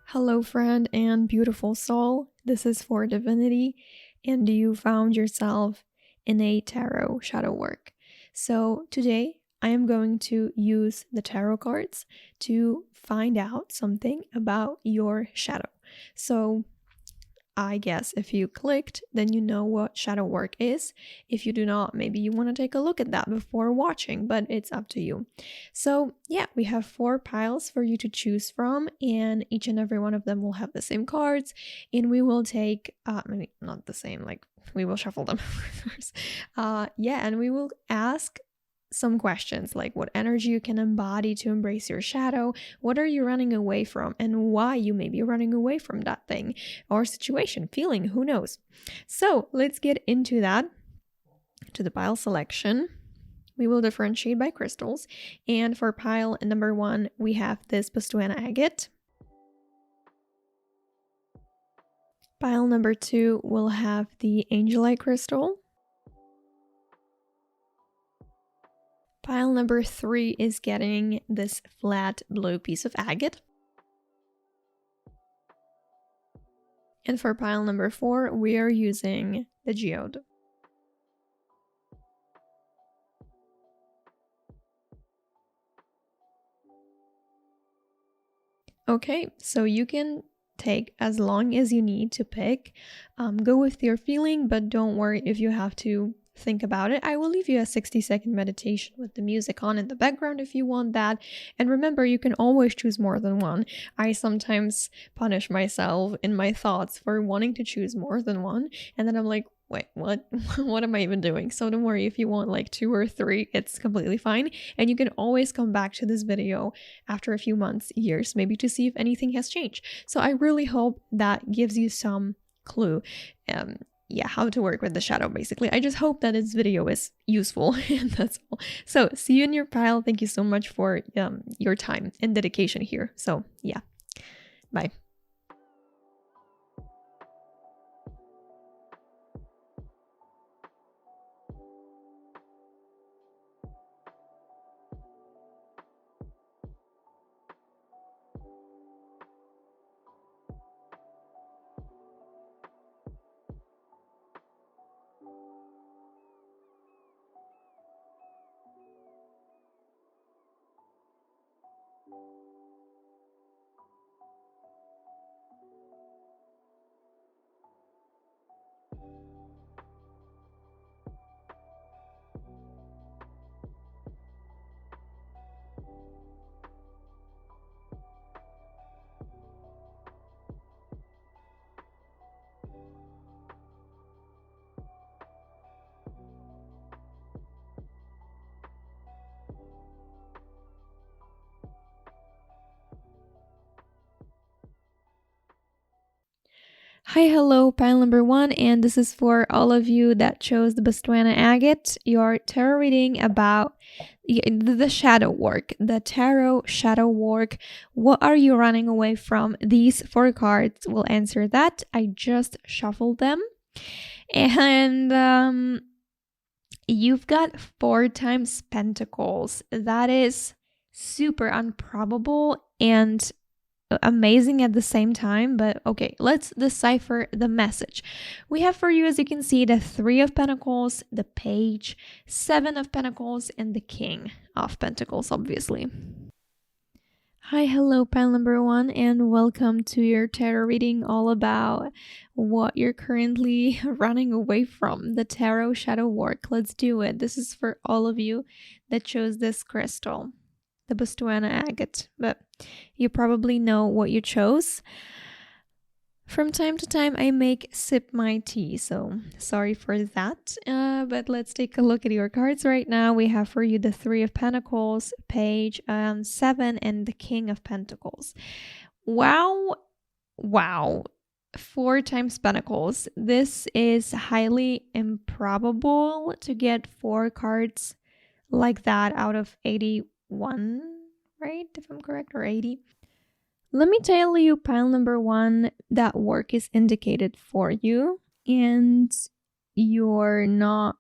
Hello, friend and beautiful soul. This is for divinity, and you found yourself in a tarot shadow work. So today I am going to use the tarot cards to find out something about your shadow. So I guess if you clicked, then you know what shadow work is. If you do not, maybe you want to take a look at that before watching, but it's up to you. So yeah, we have 4 piles for you to choose from, and each and every one of them will have the same cards, and we will take, maybe not the same, like we will shuffle them first. And we will ask some questions like what energy you can embody to embrace your shadow, what are you running away from, and why you may be running away from that thing or situation, feeling, who knows. So let's get into that, to the pile selection. We will differentiate by crystals, and for pile number 1 we have this 𝗧𝗛𝗏𝗡 agate. Pile number 2 will have the angelite crystal. Pile number 3 is getting this flat blue piece of agate. And for pile number 4, we are using the geode. Okay, so you can take as long as you need to pick. Go with your feeling, but don't worry if you have to think about it. I will leave you a 60-second meditation with the music on in the background if you want that. And remember, you can always choose more than one. I sometimes punish myself in my thoughts for wanting to choose more than one, and then I'm like, wait, what? What am I even doing? So don't worry if you want like 2 or 3, it's completely fine. And you can always come back to this video after a few months, years, maybe to see if anything has changed. So I really hope that gives you some clue. How to work with the shadow, basically. I just hope that this video is useful, and that's all. So see you in your pile. Thank you so much for your time and dedication here. So yeah, bye. Hi, hello, pile number 1, and this is for all of you that chose the 𝗧𝗛𝗏𝗡 agate, your tarot reading about the shadow work, the tarot shadow work. What are you running away from? These 4 cards will answer that. I just shuffled them, and you've got 4 times Pentacles. That is super improbable and amazing at the same time, but okay, let's decipher the message. We have for you, as you can see, the 3 of Pentacles, the Page, 7 of Pentacles, and the King of Pentacles, obviously. Hi, hello, pile number 1, and welcome to your tarot reading all about what you're currently running away from, the tarot shadow work. Let's do it. This is for all of you that chose this crystal, the 𝗧𝗛𝗏𝗡 agate, but you probably know what you chose. From time to time I make sip my tea, so sorry for that, but let's take a look at your cards right now. We have for you the 3 of Pentacles, Page, 7, and the King of Pentacles. Wow 4 times Pentacles. This is highly improbable to get 4 cards like that out of 81, right, if I'm correct, or 80. Let me tell you, pile number 1, that work is indicated for you, and you're not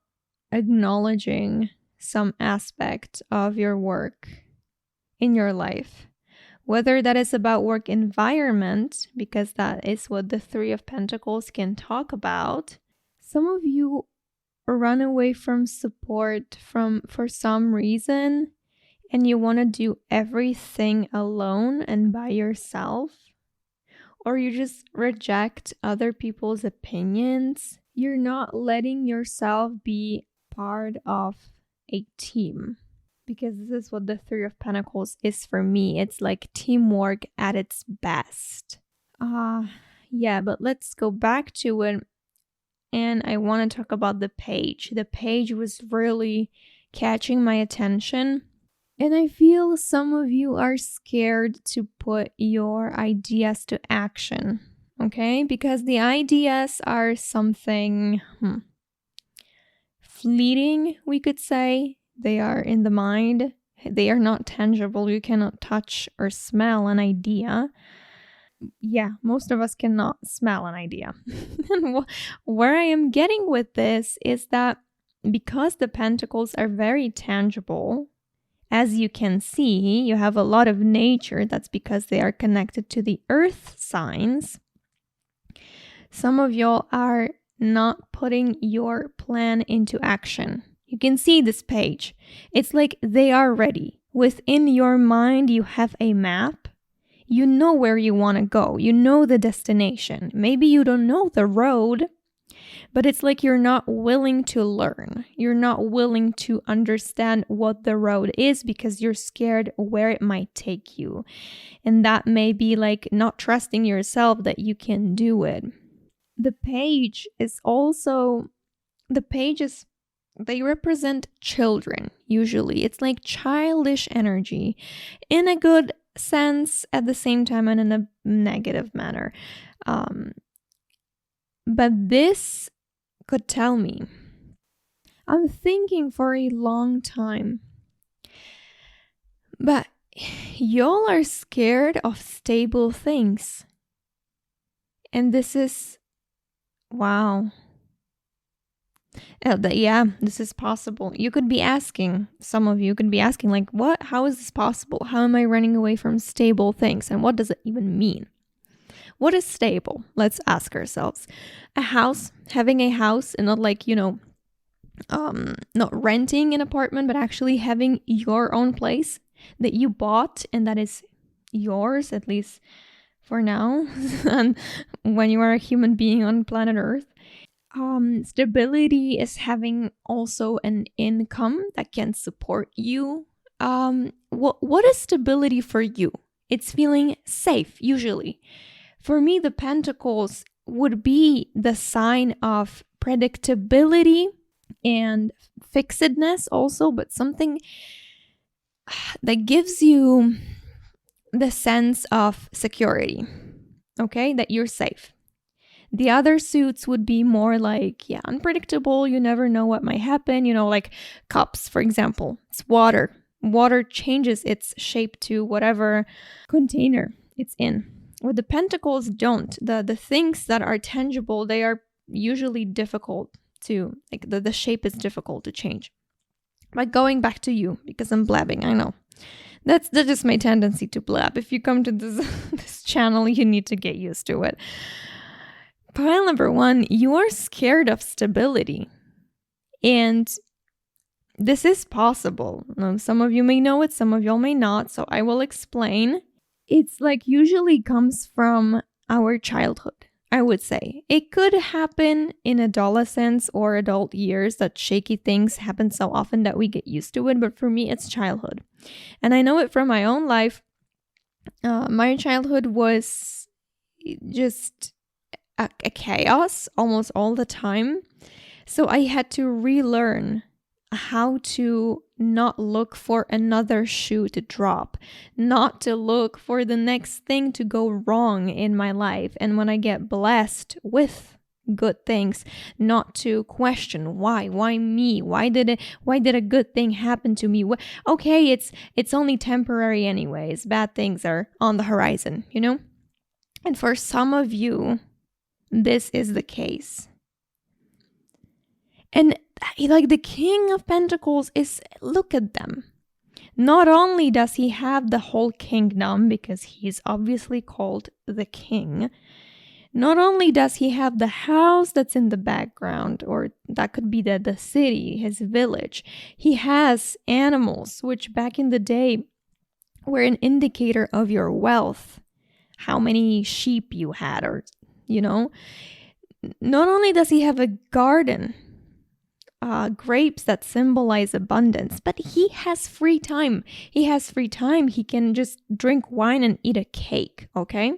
acknowledging some aspect of your work in your life. Whether that is about work environment, because that is what the Three of Pentacles can talk about. Some of you run away from support for some reason, and you want to do everything alone and by yourself. Or you just reject other people's opinions. You're not letting yourself be part of a team. Because this is what the Three of Pentacles is for me. It's like teamwork at its best. Yeah, but let's go back to it. And I want to talk about the page. The page was really catching my attention. And I feel some of you are scared to put your ideas to action, okay? Because the ideas are something fleeting, we could say. They are in the mind. They are not tangible. You cannot touch or smell an idea. Yeah, most of us cannot smell an idea. And where I am getting with this is that because the pentacles are very tangible, as you can see, you have a lot of nature. That's because they are connected to the earth signs. Some of y'all are not putting your plan into action. You can see this page. It's like they are ready. Within your mind, you have a map. You know where you want to go. You know the destination. Maybe you don't know the road, but it's like you're not willing to learn. You're not willing to understand what the road is because you're scared where it might take you. And that may be like not trusting yourself that you can do it. The page is also, they represent children, usually. It's like childish energy in a good sense at the same time and in a negative manner. But this could tell me, I'm thinking for a long time, but y'all are scared of stable things. And this is, wow. Yeah, this is possible. You could be asking, some of you could be asking, like, what? How is this possible? How am I running away from stable things? And what does it even mean? What is stable? Let's ask ourselves. A house, having a house, and not like, not renting an apartment, but actually having your own place that you bought and that is yours, at least for now, and when you are a human being on planet Earth. Stability is having also an income that can support you. What is stability for you? It's feeling safe, usually. For me, the pentacles would be the sign of predictability and fixedness also, but something that gives you the sense of security, okay? That you're safe. The other suits would be more like, unpredictable. You never know what might happen. Like cups, for example. It's water. Water changes its shape to whatever container it's in. What the pentacles don't. The things that are tangible, they are usually difficult to, like the shape is difficult to change. But going back to you, because I'm blabbing, I know. That's just my tendency to blab. If you come to this channel, you need to get used to it. Pile number one, you are scared of stability. And this is possible. Some of you may know it, some of y'all may not, so I will explain. It's like usually comes from our childhood, I would say. It could happen in adolescence or adult years, that shaky things happen so often that we get used to it, but for me, it's childhood. And I know it from my own life. My childhood was just a chaos almost all the time. So I had to relearn how to not look for another shoe to drop, not to look for the next thing to go wrong in my life. And when I get blessed with good things, not to question why me? Why did a good thing happen to me? Okay, it's only temporary anyways. Bad things are on the horizon, And for some of you, this is the case. And like the King of Pentacles is, look at them. Not only does he have the whole kingdom, because he's obviously called the king, not only does he have the house that's in the background, or that could be the city, his village, he has animals, which back in the day were an indicator of your wealth, how many sheep you had, or, Not only does he have a garden, grapes that symbolize abundance, but he has free time. He can just drink wine and eat a cake, okay?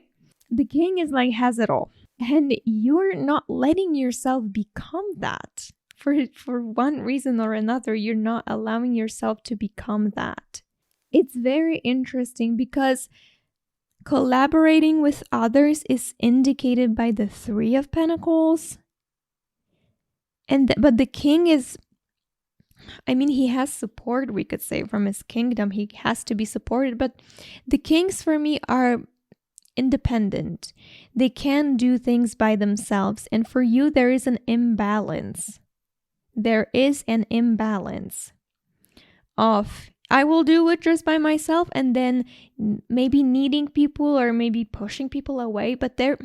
The king is like, has it all. And you're not letting yourself become that. For one reason or another, you're not allowing yourself to become that. It's very interesting because collaborating with others is indicated by the Three of Pentacles. But the king is, he has support, we could say, from his kingdom. He has to be supported. But the kings, for me, are independent. They can do things by themselves. And for you, there is an imbalance. There is an imbalance of, I will do it just by myself, and then maybe needing people or maybe pushing people away. But there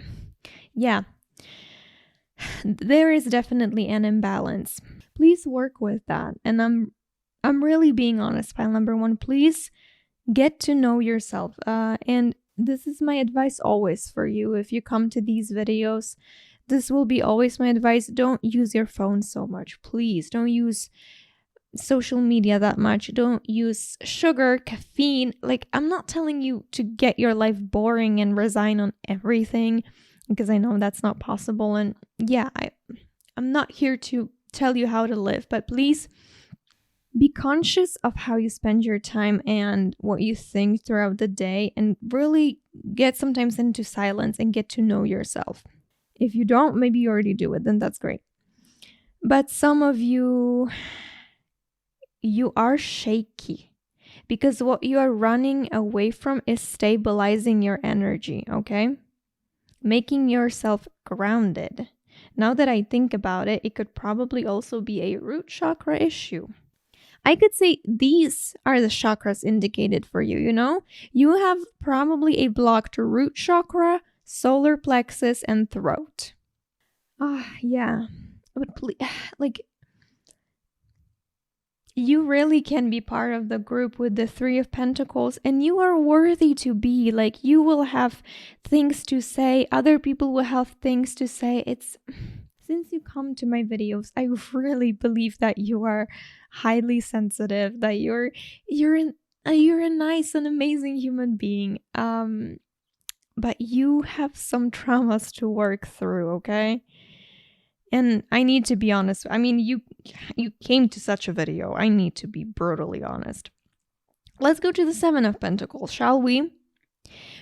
is definitely an imbalance. Please work with that. And I'm really being honest, pile number one. Please get to know yourself. And this is my advice always for you. If you come to these videos, this will be always my advice. Don't use your phone so much. Please don't use social media that much. Don't use sugar, caffeine. Like, I'm not telling you to get your life boring and resign on everything, because I know that's not possible. And I'm not here to tell you how to live, but please be conscious of how you spend your time and what you think throughout the day, and really get sometimes into silence and get to know yourself. If you don't, maybe you already do it, then that's great. But some of you are shaky because what you are running away from is stabilizing your energy, okay? Making yourself grounded. Now that I think about it, it could probably also be a root chakra issue. I could say these are the chakras indicated for you, You have probably a blocked root chakra, solar plexus, and throat. But please, you really can be part of the group with the Three of Pentacles, and you are worthy to be. Like, you will have things to say. Other people will have things to say. Since you come to my videos, I really believe that you are highly sensitive, that you're a nice and amazing human being. But you have some traumas to work through, okay? And I need to be honest. You came to such a video. I need to be brutally honest. Let's go to the Seven of Pentacles, shall we?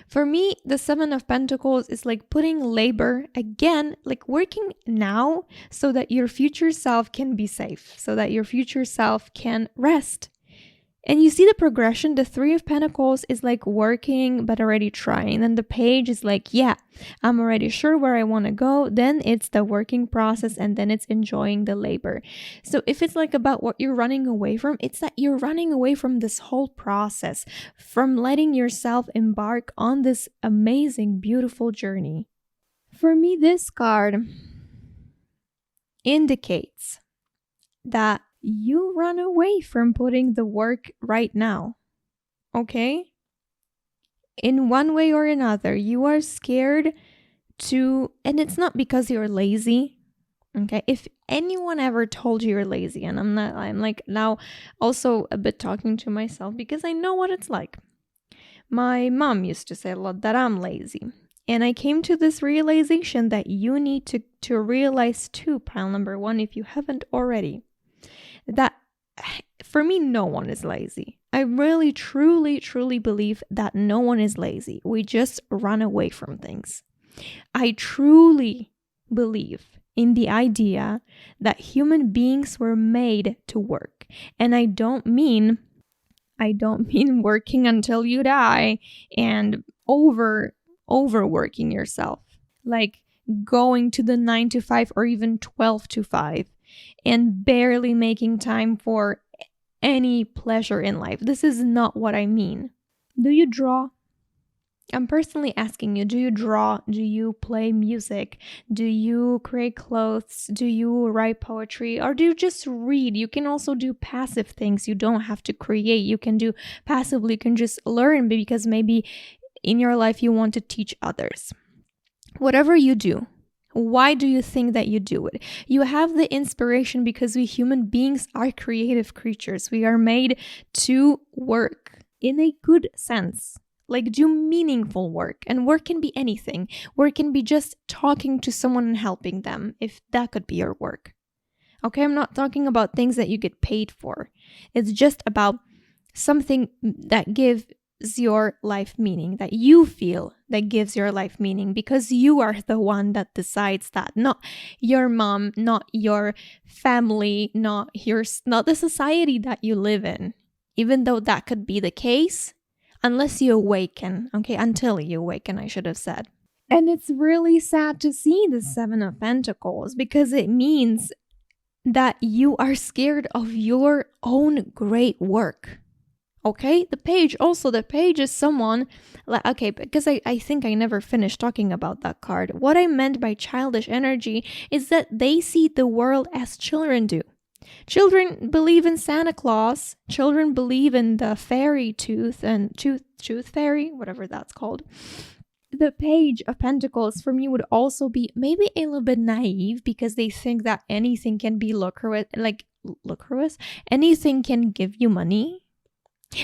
For me, the Seven of Pentacles is like putting labor, again, like working now so that your future self can be safe, so that your future self can rest. And you see the progression. The Three of Pentacles is like working but already trying. And the Page is like, I'm already sure where I want to go. Then it's the working process, and then it's enjoying the labor. So if it's like about what you're running away from, it's that you're running away from this whole process, from letting yourself embark on this amazing, beautiful journey. For me, this card indicates that you run away from putting the work right now, okay? In one way or another, you are scared to, and it's not because you're lazy, okay? If anyone ever told you you're lazy, and I'm like now also a bit talking to myself because I know what it's like. My mom used to say a lot that I'm lazy. And I came to this realization that you need to realize too, pile number one, if you haven't already, that for me, no one is lazy. I really, truly, truly believe that no one is lazy. We just run away from things. I truly believe in the idea that human beings were made to work. And I don't mean working until you die and overworking yourself. Like going to the 9 to 5 or even 12 to 5. And barely making time for any pleasure in life. This is not what I mean. Do you draw? I'm personally asking you, do you draw? Do you play music? Do you create clothes? Do you write poetry? Or do you just read? You can also do passive things. You don't have to create. You can do passively. You can just learn because maybe in your life you want to teach others. Whatever you do, why do you think that you do it? You have the inspiration because we human beings are creative creatures. We are made to work in a good sense. Like do meaningful work. And work can be anything. Work can be just talking to someone and helping them, if that could be your work. Okay, I'm not talking about things that you get paid for. It's just about something that gives your life meaning, that you feel that gives your life meaning, because you are the one that decides that, not your mom, not your family, not the society that you live in. Even though that could be the case, unless you awaken, okay? Until you awaken, I should have said. And it's really sad to see the Seven of Pentacles because it means that you are scared of your own great work, okay? The page is someone, okay, because I think I never finished talking about that card. What I meant by childish energy is that they see the world as children do. Children believe in Santa Claus. Children believe in the fairy tooth fairy, whatever that's called. The Page of Pentacles for me would also be maybe a little bit naive because they think that anything can be lucrative, anything can give you money.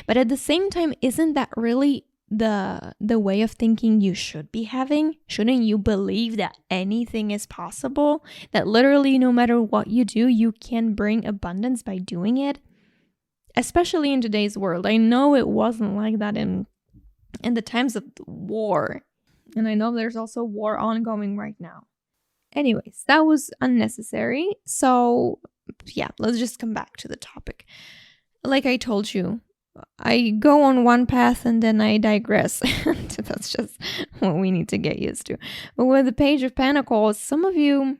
But at the same time, isn't that really the way of thinking you should be having? Shouldn't you believe that anything is possible? That literally no matter what you do, you can bring abundance by doing it? Especially in today's world. I know it wasn't like that in the times of war. And I know there's also war ongoing right now. Anyways, that was unnecessary. So yeah, let's just come back to the topic. Like I told you, I go on one path and then I digress. That's just what we need to get used to. But with the Page of Pentacles, some of you,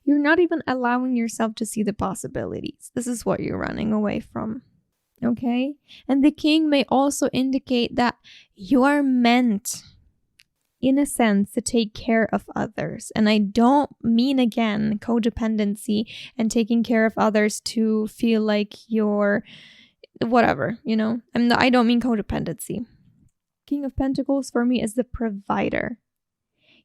you're not even allowing yourself to see the possibilities. This is what you're running away from. Okay? And the King may also indicate that you are meant, in a sense, to take care of others. And I don't mean, again, codependency and taking care of others to feel like you're whatever, I don't mean codependency. King of Pentacles for me is the provider.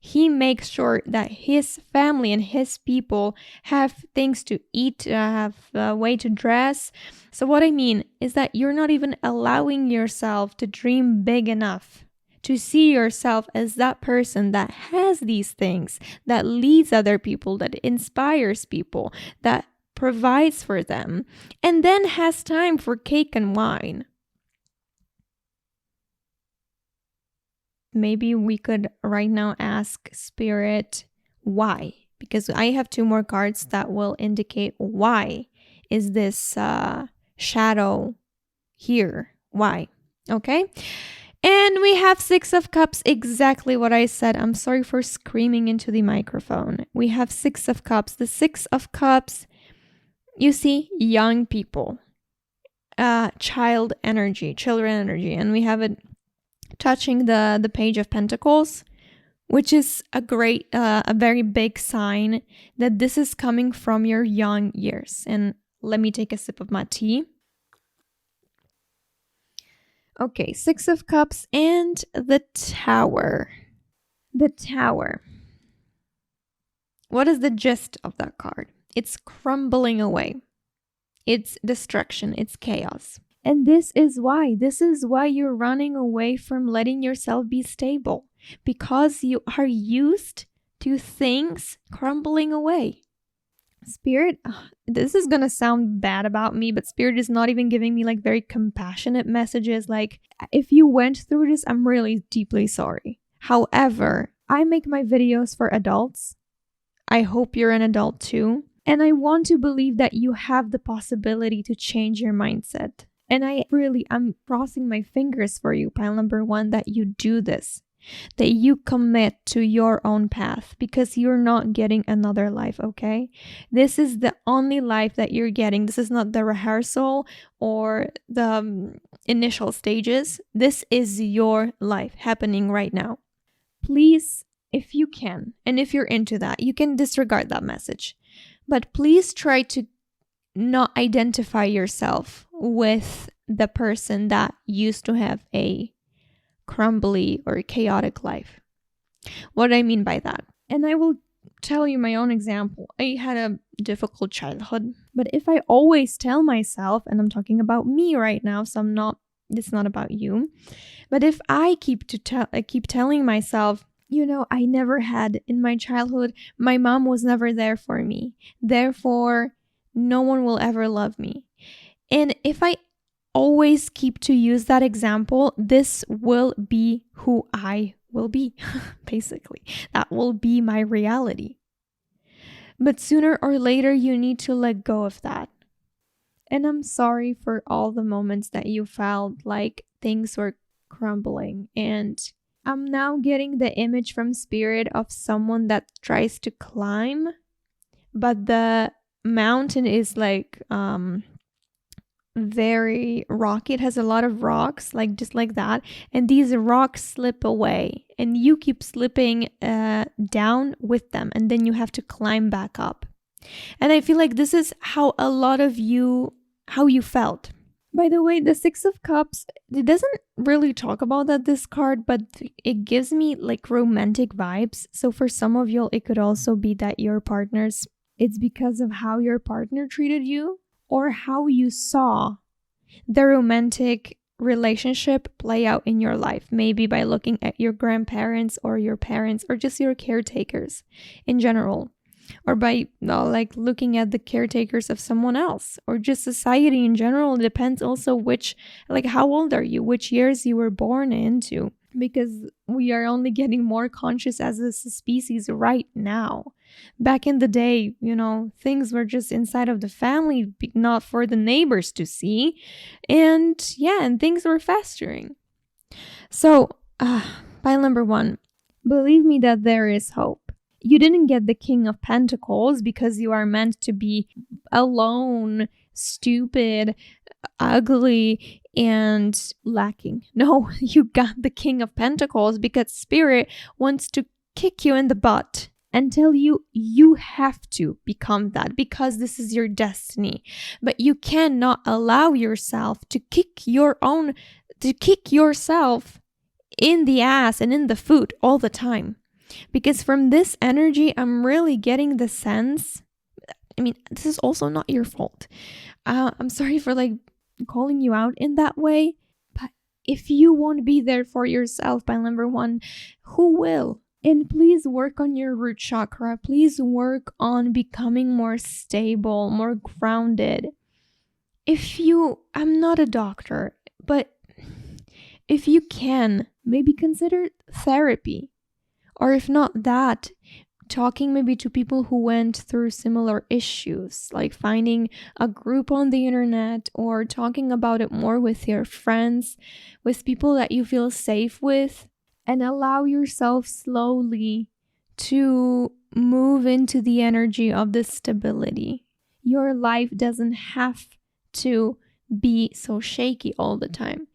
He makes sure that his family and his people have things to eat, have a way to dress. So what I mean is that you're not even allowing yourself to dream big enough to see yourself as that person that has these things, that leads other people, that inspires people, that provides for them, and then has time for cake and wine. Maybe we could right now ask Spirit why, because I have 2 more cards that will indicate why is this shadow here. Why? Okay. And we have 6 of Cups, exactly what I said. I'm sorry for screaming into the microphone. We have 6 of Cups. The 6 of Cups, you see, young people, children energy, and we have it touching the Page of Pentacles, which is a very big sign that this is coming from your young years. And let me take a sip of my tea. Okay, 6 of Cups and the Tower. The Tower. What is the gist of that card? It's crumbling away. It's destruction. It's chaos. And this is why you're running away from letting yourself be stable. Because you are used to things crumbling away. Spirit, this is going to sound bad about me, but Spirit is not even giving me like very compassionate messages. Like, if you went through this, I'm really deeply sorry. However, I make my videos for adults. I hope you're an adult too. And I want to believe that you have the possibility to change your mindset. And I'm crossing my fingers for you, pile number 1, that you do this. that you commit to your own path, because you're not getting another life, okay? This is the only life that you're getting. This is not the rehearsal or the initial stages. This is your life happening right now. Please, if you can, and if you're into that, you can disregard that message. But please try to not identify yourself with the person that used to have a crumbly or chaotic life. What do I mean by that? And I will tell you my own example. I had a difficult childhood, but if I always tell myself, and I'm talking about me right now, so it's not about you, but if I keep telling myself, I never had in my childhood, my mom was never there for me, therefore no one will ever love me. And if I always keep to use that example, this will be who I will be. Basically, that will be my reality. But sooner or later, you need to let go of that. And I'm sorry for all the moments that you felt like things were crumbling. And I'm now getting the image from spirit of someone that tries to climb, but the mountain is like very rocky. It has a lot of rocks, like just like that, and these rocks slip away and you keep slipping down with them, and then you have to climb back up. And I feel like this is how a lot of you felt. By the way, the Six of Cups, it doesn't really talk about that, this card, but it gives me like romantic vibes. So for some of you, it could also be that it's because of how your partner treated you, or how you saw the romantic relationship play out in your life. Maybe by looking at your grandparents or your parents, or just your caretakers in general, or by like looking at the caretakers of someone else, or just society in general. It depends also how old are you, which years you were born into, because we are only getting more conscious as a species right now. Back in the day, things were just inside of the family, not for the neighbors to see. And things were festering. So, pile number 1, believe me that there is hope. You didn't get the King of Pentacles because you are meant to be alone, stupid, ugly, and lacking. No, you got the King of Pentacles because Spirit wants to kick you in the butt and tell you have to become that, because this is your destiny. But you cannot allow yourself to kick yourself in the ass and in the foot all the time. Because from this energy, I'm really getting the sense, this is also not your fault. I'm sorry for calling you out in that way, but if you won't be there for yourself, by number 1, who will? And please work on your root chakra. Please work on becoming more stable, more grounded. I'm not a doctor, but if you can, maybe consider therapy. Or if not that, talking maybe to people who went through similar issues, like finding a group on the internet, or talking about it more with your friends, with people that you feel safe with, and allow yourself slowly to move into the energy of this stability. Your life doesn't have to be so shaky all the time.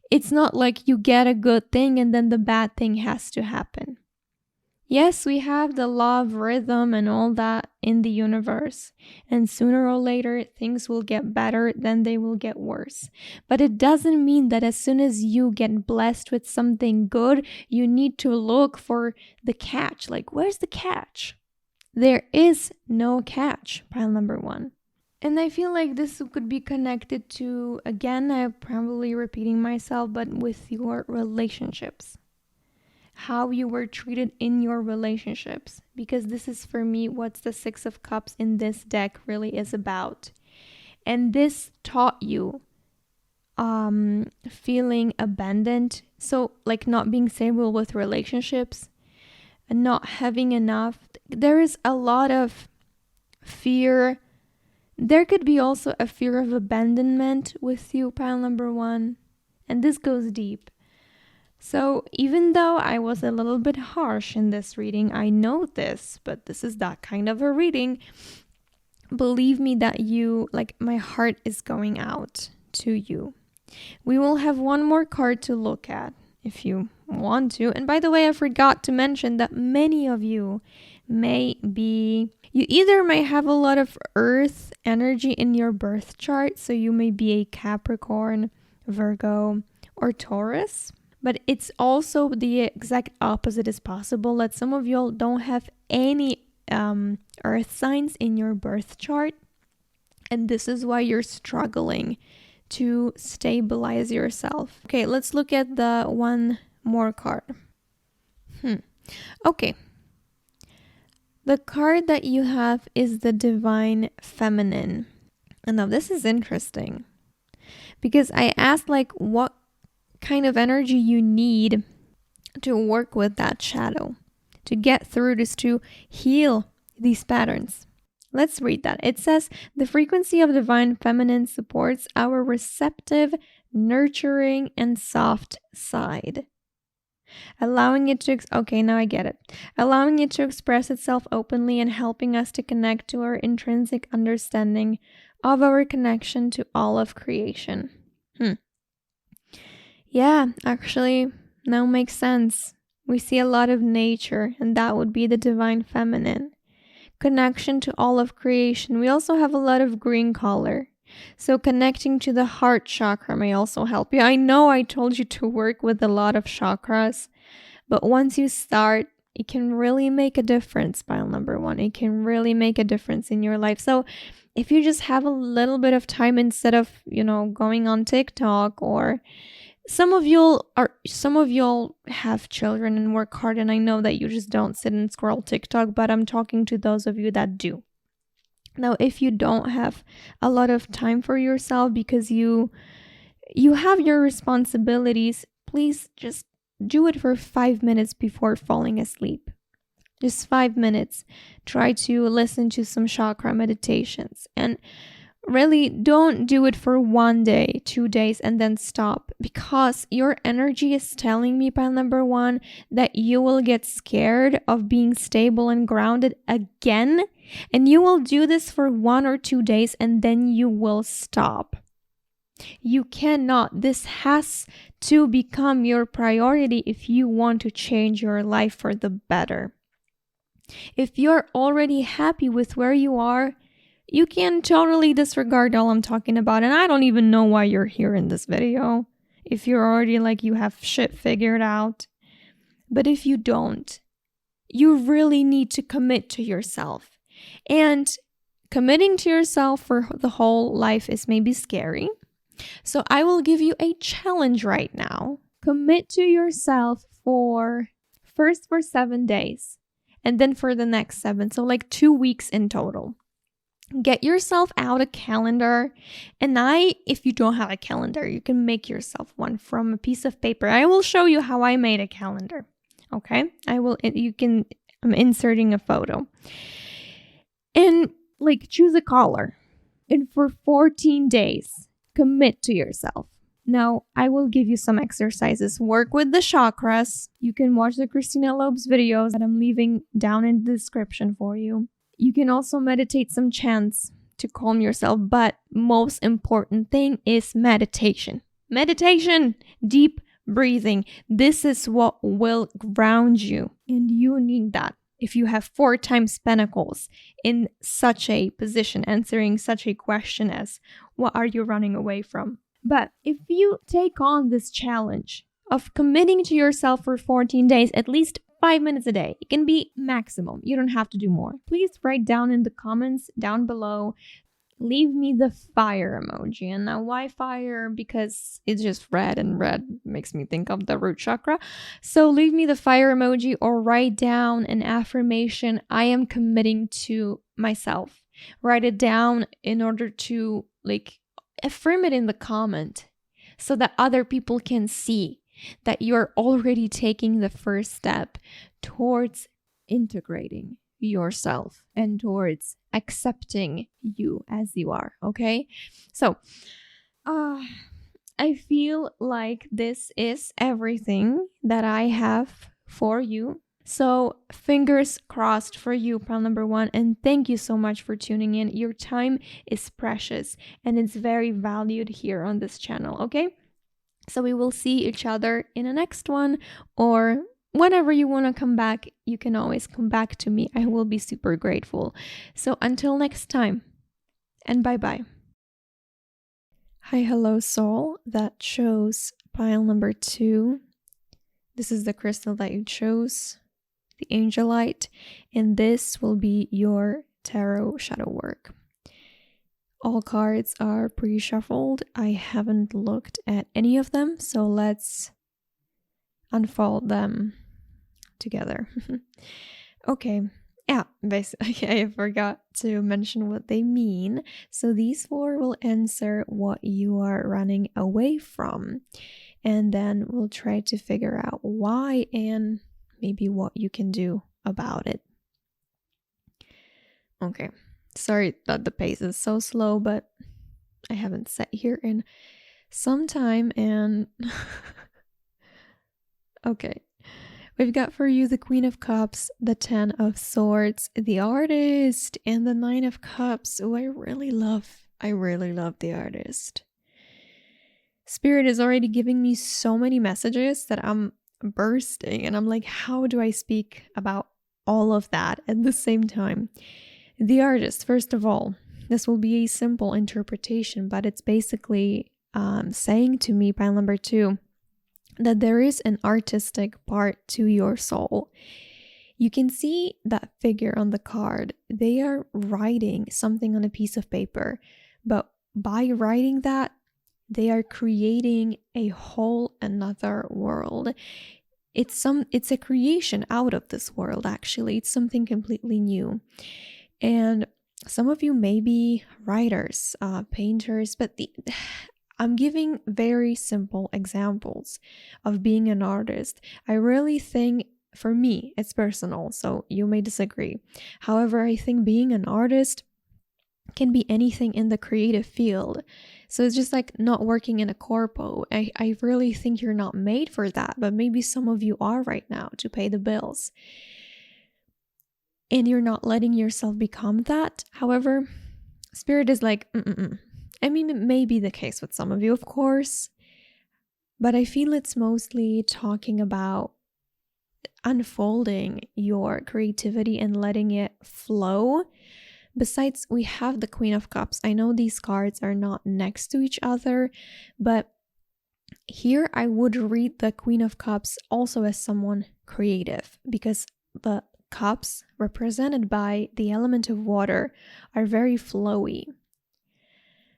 It's not like you get a good thing and then the bad thing has to happen. Yes, we have the law of rhythm and all that in the universe, and sooner or later things will get better, then they will get worse. But it doesn't mean that as soon as you get blessed with something good, you need to look for the catch. Where's the catch? There is no catch, pile number 1. And I feel like this could be connected to, again, I'm probably repeating myself, but with your relationships. How you were treated in your relationships, because this is for me what's the Six of Cups in this deck really is about. And this taught you feeling abandoned, so not being stable with relationships and not having enough. There is a lot of fear. There could be also a fear of abandonment with you, pile number 1, and this goes deep. So even though I was a little bit harsh in this reading, I know this, but this is that kind of a reading. Believe me that you, like, my heart is going out to you. We will have one more card to look at if you want to. And by the way, I forgot to mention that many of you you either may have a lot of earth energy in your birth chart, so you may be a Capricorn, Virgo, or Taurus. But it's also the exact opposite is possible, that some of y'all don't have any earth signs in your birth chart. And this is why you're struggling to stabilize yourself. Okay, let's look at the one more card. Okay. The card that you have is the Divine Feminine. And now this is interesting because I asked like what kind of energy you need to work with that shadow, to get through this, to heal these patterns. Let's read that. It says, the frequency of Divine Feminine supports our receptive, nurturing, and soft side. Allowing it to, okay, now I get it. Allowing it to express itself openly and helping us to connect to our intrinsic understanding of our connection to all of creation. Yeah, actually, now makes sense. We see a lot of nature, and that would be the Divine Feminine. Connection to all of creation. We also have a lot of green color. So connecting to the heart chakra may also help you. I know I told you to work with a lot of chakras, but once you start, it can really make a difference, pile number one. It can really make a difference in your life. So if you just have a little bit of time instead of, going on TikTok, or some of y'all have children and work hard, and I know that you just don't sit and scroll TikTok, but I'm talking to those of you that do. Now, if you don't have a lot of time for yourself because you have your responsibilities, please just do it for 5 minutes before falling asleep. Just 5 minutes. Try to listen to some chakra meditations, and really don't do it for 1 day, 2 days, and then stop, because your energy is telling me, pile number one, that you will get scared of being stable and grounded again, and you will do this for 1 or 2 days, and then you will stop. You cannot. This has to become your priority if you want to change your life for the better. If you're already happy with where you are, you can totally disregard all I'm talking about, and I don't even know why you're here in this video. If you're already like you have shit figured out. But if you don't, you really need to commit to yourself. And committing to yourself for the whole life is maybe scary. So I will give you a challenge right now. Commit to yourself first for 7 days, and then for the next 7. So like 2 weeks in total. Get yourself out a calendar, and if you don't have a calendar, you can make yourself one from a piece of paper. I will show you how I made a calendar. Okay, I'm inserting a photo, and like choose a color, and for 14 days, commit to yourself. Now, I will give you some exercises. Work with the chakras. You can watch the Christina Lopes videos that I'm leaving down in the description for you. You can also meditate some chants to calm yourself, but most important thing is meditation. Meditation, deep breathing. This is what will ground you, and you need that. If you have 4 times pentacles in such a position, answering such a question as, what are you running away from? But if you take on this challenge of committing to yourself for 14 days, at least 5 minutes a day. It can be maximum. You don't have to do more. Please write down in the comments down below. Leave me the fire emoji. And now why fire? Because it's just red, and red makes me think of the root chakra. So leave me the fire emoji, or write down an affirmation. I am committing to myself. Write it down in order to affirm it in the comment so that other people can see that you're already taking the first step towards integrating yourself and towards accepting you as you are, okay? So, I feel like this is everything that I have for you. So fingers crossed for you, pile number one. And thank you so much for tuning in. Your time is precious and it's very valued here on this channel, okay? So we will see each other in the next one, or whenever you want to come back, you can always come back to me. I will be super grateful. So until next time, and bye-bye. Hi, hello, soul. That chose pile number 2. This is the crystal that you chose, the angelite, and this will be your tarot shadow work. All cards are pre-shuffled. I haven't looked at any of them, so let's unfold them together. Okay. Yeah, basically, I forgot to mention what they mean. So these 4 will answer what you are running away from. And then we'll try to figure out why and maybe what you can do about it. Okay. Sorry that the pace is so slow, but I haven't sat here in some time and... Okay. We've got for you the Queen of Cups, the 10 of Swords, the Artist, and the 9 of Cups. Oh, I really love the Artist. Spirit is already giving me so many messages that I'm bursting, and I'm like, how do I speak about all of that at the same time? The Artist, first of all, this will be a simple interpretation, but it's basically saying to me, pile number 2, that there is an artistic part to your soul. You can see that figure on the card. They are writing something on a piece of paper, but by writing that, they are creating a whole another world. It's a creation out of this world, actually. It's something completely new. And some of you may be writers, painters, but I'm giving very simple examples of being an artist. I really think, for me, it's personal, so you may disagree. However, I think being an artist can be anything in the creative field. So it's just like not working in a corpo. I really think you're not made for that, but maybe some of you are right now to pay the bills. And you're not letting yourself become that. However, Spirit is like, I mean, it may be the case with some of you, of course, but I feel it's mostly talking about unfolding your creativity and letting it flow. Besides, we have the Queen of Cups. I know these cards are not next to each other, but here I would read the Queen of Cups also as someone creative, because the cups represented by the element of water are very flowy.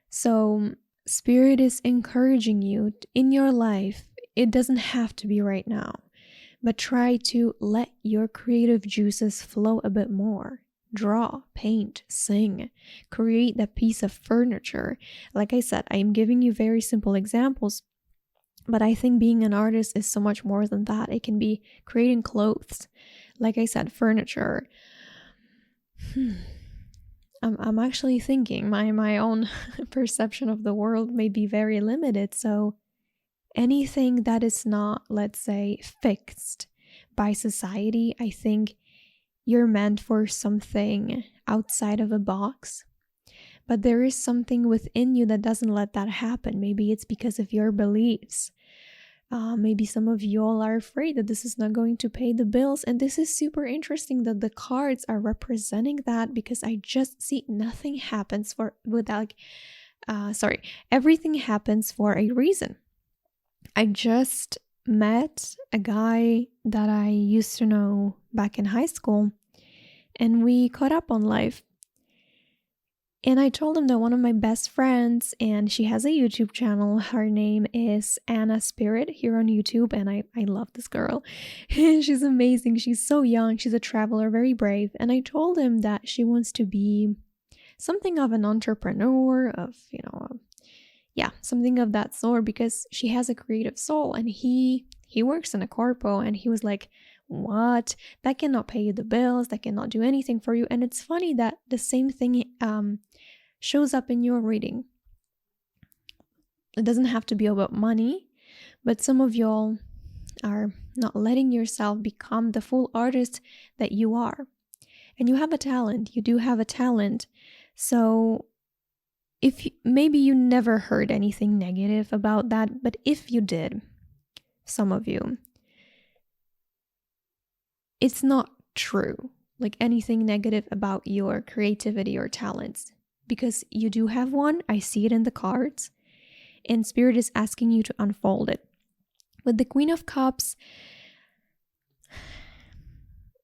So Spirit is encouraging you in your life. It doesn't have to be right now, but try to let your creative juices flow a bit more. Draw, paint, sing, create that piece of furniture. Like I said, I am giving you very simple examples, but I think being an artist is so much more than that. It can be creating clothes, like I said, furniture. I'm actually thinking my own perception of the world may be very limited. So anything that is not, let's say, fixed by society, I think you're meant for something outside of a box. But there is something within you that doesn't let that happen. Maybe it's because of your beliefs. Maybe some of you all are afraid that this is not going to pay the bills. And this is super interesting that the cards are representing that, because I just see nothing happens everything happens for a reason. I just met a guy that I used to know back in high school, and we caught up on life. And I told him that one of my best friends, and she has a YouTube channel, her name is Anna Spirit here on YouTube, and I love this girl. She's amazing. She's so young. She's a traveler, very brave. And I told him that she wants to be something of an entrepreneur, something of that sort, because she has a creative soul. And he works in a corpo, and he was like, what? That cannot pay you the bills. That cannot do anything for you. And it's funny that the same thing shows up in your reading. It doesn't have to be about money, but some of y'all are not letting yourself become the full artist that you are. And you have a talent. You do have a talent. So maybe you never heard anything negative about that, but if you did, some of you, it's not true, like anything negative about your creativity or talents, because you do have one. I see it in the cards, and Spirit is asking you to unfold it. With the Queen of Cups,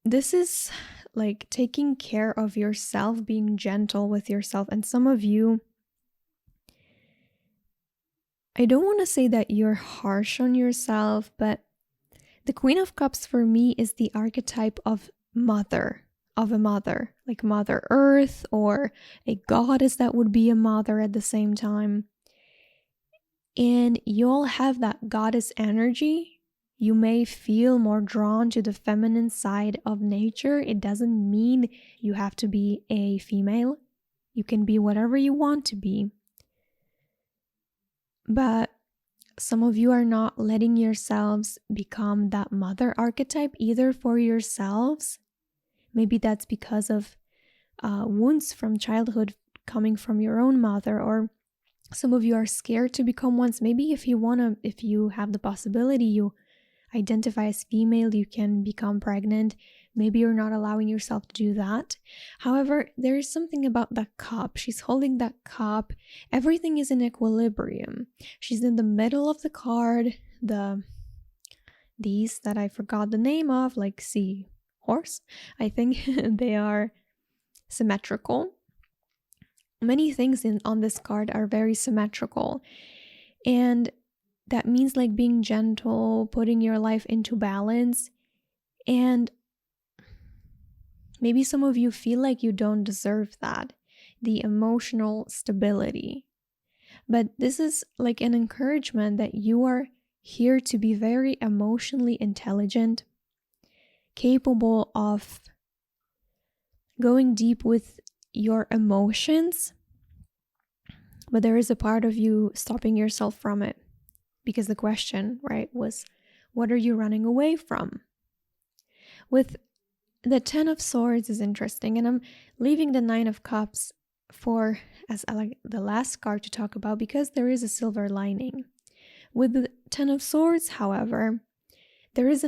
this is like taking care of yourself, being gentle with yourself. And some of you, I don't want to say that you're harsh on yourself, but the Queen of Cups for me is the archetype of a mother, like Mother Earth, or a goddess that would be a mother at the same time. And you'll have that goddess energy. You may feel more drawn to the feminine side of nature. It doesn't mean you have to be a female. You can be whatever you want to be. But some of you are not letting yourselves become that mother archetype either for yourselves. Maybe that's because of wounds from childhood coming from your own mother, or some of you are scared to become one. Maybe if you have the possibility, you identify as female, you can become pregnant. Maybe you're not allowing yourself to do that. However, there is something about that cup. She's holding that cup. Everything is in equilibrium. She's in the middle of the card. These that I forgot the name of, like sea horse, I think they are symmetrical. Many things on this card are very symmetrical. And that means like being gentle, putting your life into balance. And maybe some of you feel like you don't deserve that, the emotional stability. But this is like an encouragement that you are here to be very emotionally intelligent, capable of going deep with your emotions. But there is a part of you stopping yourself from it. Because the question, right, was, what are you running away from? With the 10 of Swords is interesting, and I'm leaving the 9 of Cups as like the last card to talk about, because there is a silver lining. With the 10 of Swords, however, there is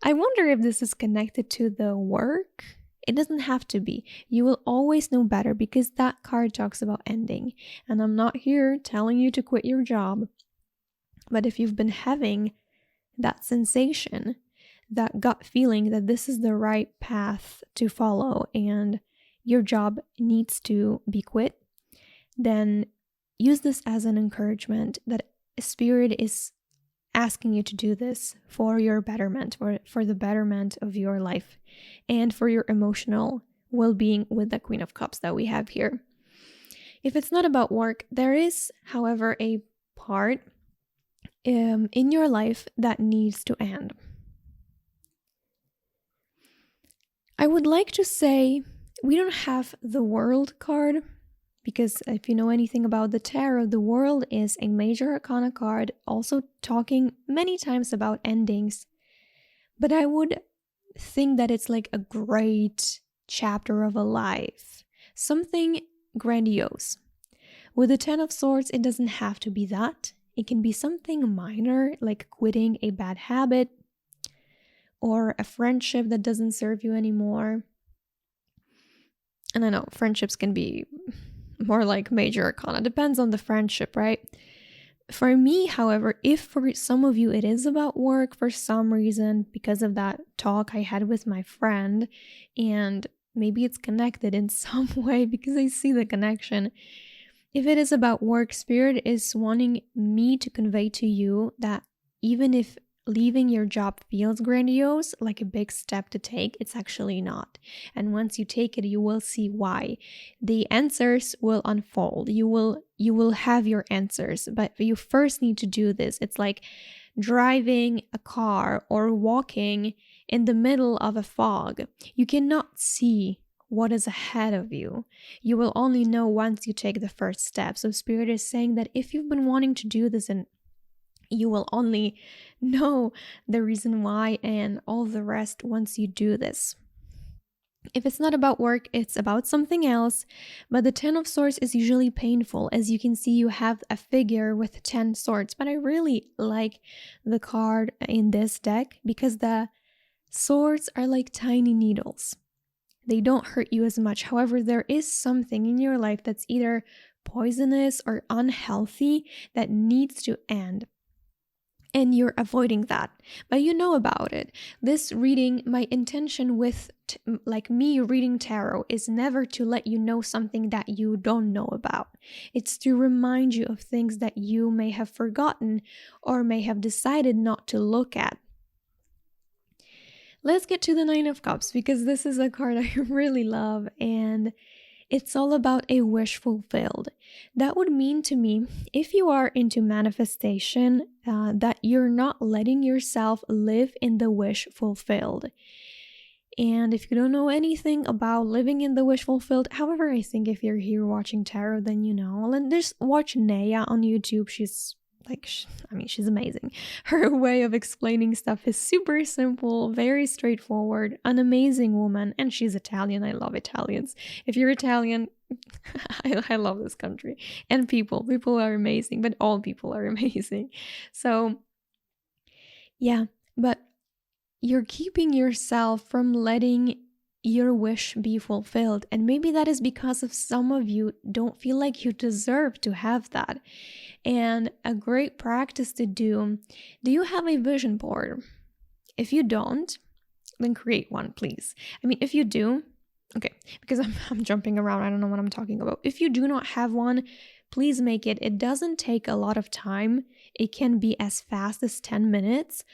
I wonder if this is connected to the work. It doesn't have to be. You will always know better, because that card talks about ending. And I'm not here telling you to quit your job. But if you've been having that sensation, that gut feeling that this is the right path to follow and your job needs to be quit, then use this as an encouragement that Spirit is asking you to do this for your betterment, or for the betterment of your life and for your emotional well-being with the Queen of Cups that we have here. If it's not about work, there is, however, a part in your life that needs to end. I would like to say we don't have the World card, because if you know anything about the tarot, the World is a major arcana card, also talking many times about endings. But I would think that it's like a great chapter of a life, something grandiose. With the 10 of Swords, it doesn't have to be that. It can be something minor, like quitting a bad habit or a friendship that doesn't serve you anymore. And I know friendships can be more like major arcana. Depends on the friendship, right? For me, however, if for some of you it is about work for some reason, because of that talk I had with my friend, and maybe it's connected in some way because I see the connection. If it is about work, Spirit is wanting me to convey to you that even if leaving your job feels grandiose, like a big step to take, it's actually not. And once you take it, you will see why. The answers will unfold. You will have your answers, but you first need to do this. It's like driving a car or walking in the middle of a fog. You cannot see what is ahead of you. You will only know once you take the first step. So Spirit is saying that if you've been wanting to do this, and you will only know the reason why and all the rest once you do this. If it's not about work, it's about something else. But the 10 of Swords is usually painful. As you can see, you have a figure with 10 swords. But I really like the card in this deck because the swords are like tiny needles. They don't hurt you as much. However, there is something in your life that's either poisonous or unhealthy that needs to end. And you're avoiding that, but you know about it. This reading, my intention with me reading tarot is never to let you know something that you don't know about. It's to remind you of things that you may have forgotten or may have decided not to look at. Let's get to the 9 of Cups, because this is a card I really love, and it's all about a wish fulfilled. That would mean to me, if you are into manifestation, that you're not letting yourself live in the wish fulfilled. And if you don't know anything about living in the wish fulfilled, however, I think if you're here watching tarot, then you know. And just watch 𝗦𝗢𝗡𝗏 on YouTube. She's amazing. Her way of explaining stuff is super simple, very straightforward, an amazing woman, and she's Italian. I love Italians. If you're Italian, I love this country. And people are amazing, but all people are amazing. So yeah, but you're keeping yourself from letting your wish be fulfilled. And maybe that is because of some of you don't feel like you deserve to have that. And a great practice to do you have a vision board? If you don't, then create one, please. I mean, if you do, okay, because I'm jumping around, I don't know what I'm talking about. If you do not have one, please make it. It doesn't take a lot of time. It can be as fast as 10 minutes.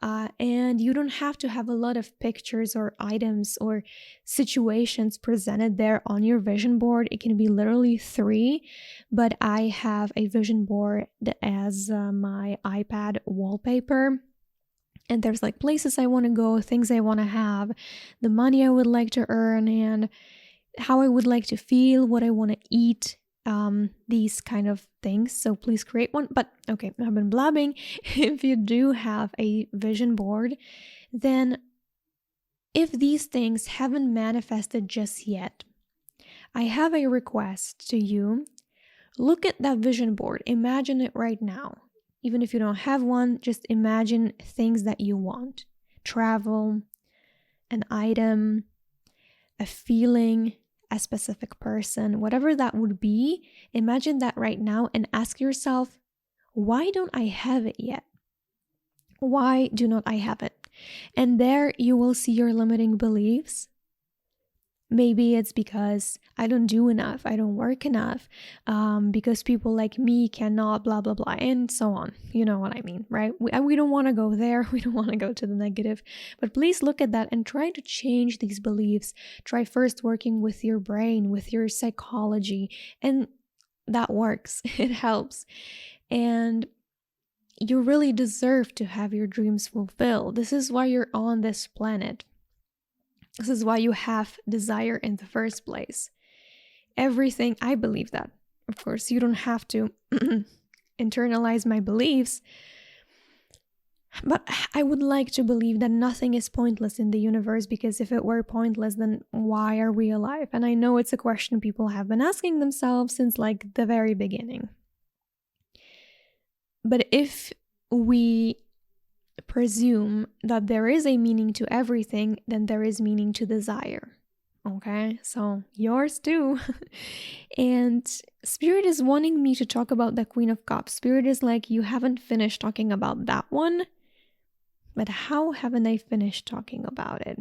And you don't have to have a lot of pictures or items or situations presented there on your vision board. It can be literally 3, but I have a vision board as my iPad wallpaper. And there's like places I want to go, things I want to have, the money I would like to earn, and how I would like to feel, what I want to eat, these kind of things. So please create one. But okay, I've been blabbing. If you do have a vision board, then if these things haven't manifested just yet, I have a request to you. Look at that vision board. Imagine it right now. Even if you don't have one, just imagine things that you want. Travel, an item, a feeling, a specific person, whatever that would be. Imagine that right now and ask yourself, why don't I have it yet? Why do not I have it? And there you will see your limiting beliefs. Maybe it's because I don't do enough, I don't work enough, because people like me cannot, blah, blah, blah, and so on. You know what I mean, right? We don't want to go there. We don't want to go to the negative. But please look at that and try to change these beliefs. Try first working with your brain, with your psychology, and that works. It helps. And you really deserve to have your dreams fulfilled. This is why you're on this planet. This is why you have desire in the first place. Everything, I believe that. Of course, you don't have to internalize my beliefs, but I would like to believe that nothing is pointless in the universe, because if it were pointless, then why are we alive? And I know it's a question people have been asking themselves since like the very beginning. But if we presume that there is a meaning to everything, then there is meaning to desire. Okay, so yours too. And Spirit is wanting me to talk about the Queen of Cups. Spirit is like, you haven't finished talking about that one, but how haven't I finished talking about it?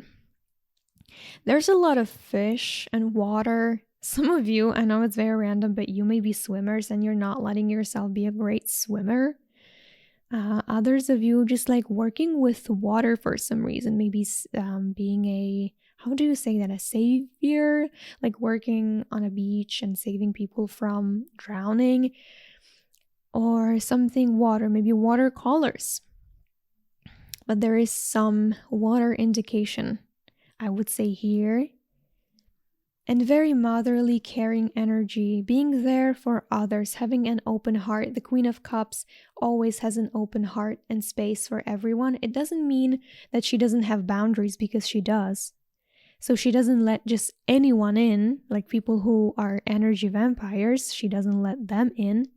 There's a lot of fish and water. Some of you, I know it's very random, but you may be swimmers and you're not letting yourself be a great swimmer. Others of you just like working with water for some reason, maybe being a, how do you say that, a savior, like working on a beach and saving people from drowning, or something water, maybe watercolors. But there is some water indication, I would say here. and very motherly, caring energy, being there for others, having an open heart. The Queen of Cups always has an open heart and space for everyone. It doesn't mean that she doesn't have boundaries, because she does. So she doesn't let just anyone in, like people who are energy vampires. She doesn't let them in,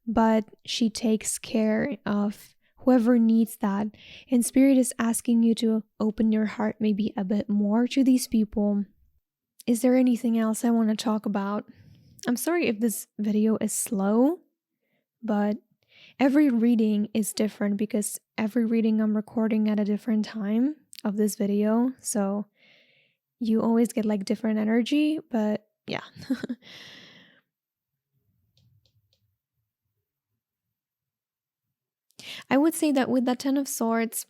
but she takes care of whoever needs that. And Spirit is asking you to open your heart maybe a bit more to these people. Is there anything else I want to talk about? I'm sorry if this video is slow, but every reading is different, because every reading I'm recording at a different time of this video. So you always get like different energy, but yeah. I would say that with the Ten of Swords,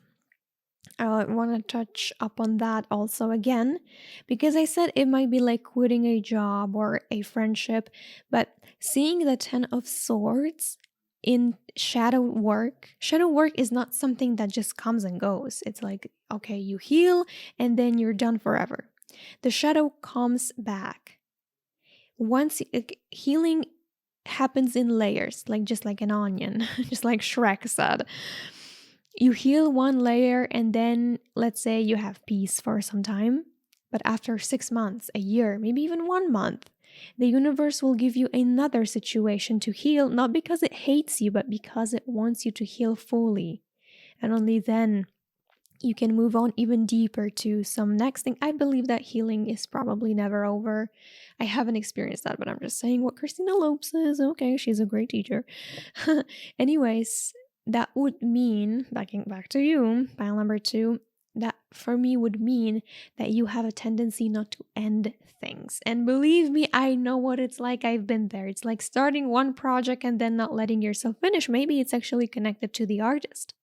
I want to touch up on that also again, because I said it might be like quitting a job or a friendship, but seeing the Ten of Swords in shadow work is not something that just comes and goes. It's like, okay, you heal and then you're done forever. The shadow comes back. Once healing happens in layers, like just like an onion, just like Shrek said. You heal one layer and then let's say you have peace for some time, but after 6 months, a year, maybe even 1 month, the universe will give you another situation to heal, not because it hates you, but because it wants you to heal fully. And only then you can move on even deeper to some next thing. I believe that healing is probably never over. I haven't experienced that, but I'm just saying what Christina Lopes says. Okay, she's a great teacher. Anyways, that would mean, backing back to you, pile number 2, that for me would mean that you have a tendency not to end things. And believe me, I know what it's like. I've been there. It's like starting one project and then not letting yourself finish. Maybe it's actually connected to the artist.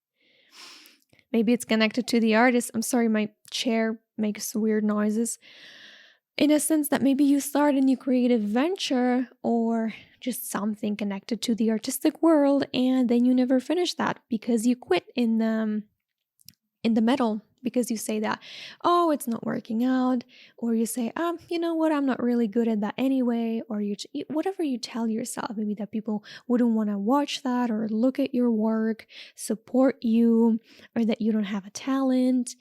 Maybe it's connected to the artist. I'm sorry, my chair makes weird noises. In a sense that maybe you start a new creative venture or just something connected to the artistic world, and then you never finish that because you quit in the middle, because you say that, oh, it's not working out, or you say, you know what, I'm not really good at that anyway, or whatever you tell yourself, maybe that people wouldn't want to watch that or look at your work, support you, or that you don't have a talent.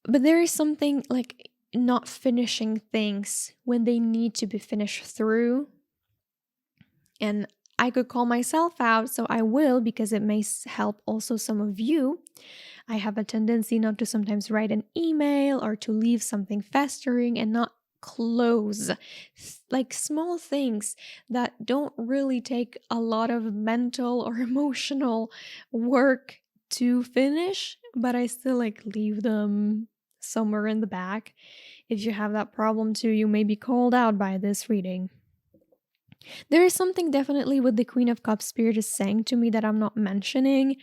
But there is something like not finishing things when they need to be finished through. And I could call myself out, so I will, because it may help also some of you. I have a tendency not to sometimes write an email or to leave something festering and not close, like small things that don't really take a lot of mental or emotional work to finish, but I still like leave them somewhere in the back. If you have that problem too, you may be called out by this reading. There is something definitely with the Queen of Cups Spirit is saying to me that I'm not mentioning,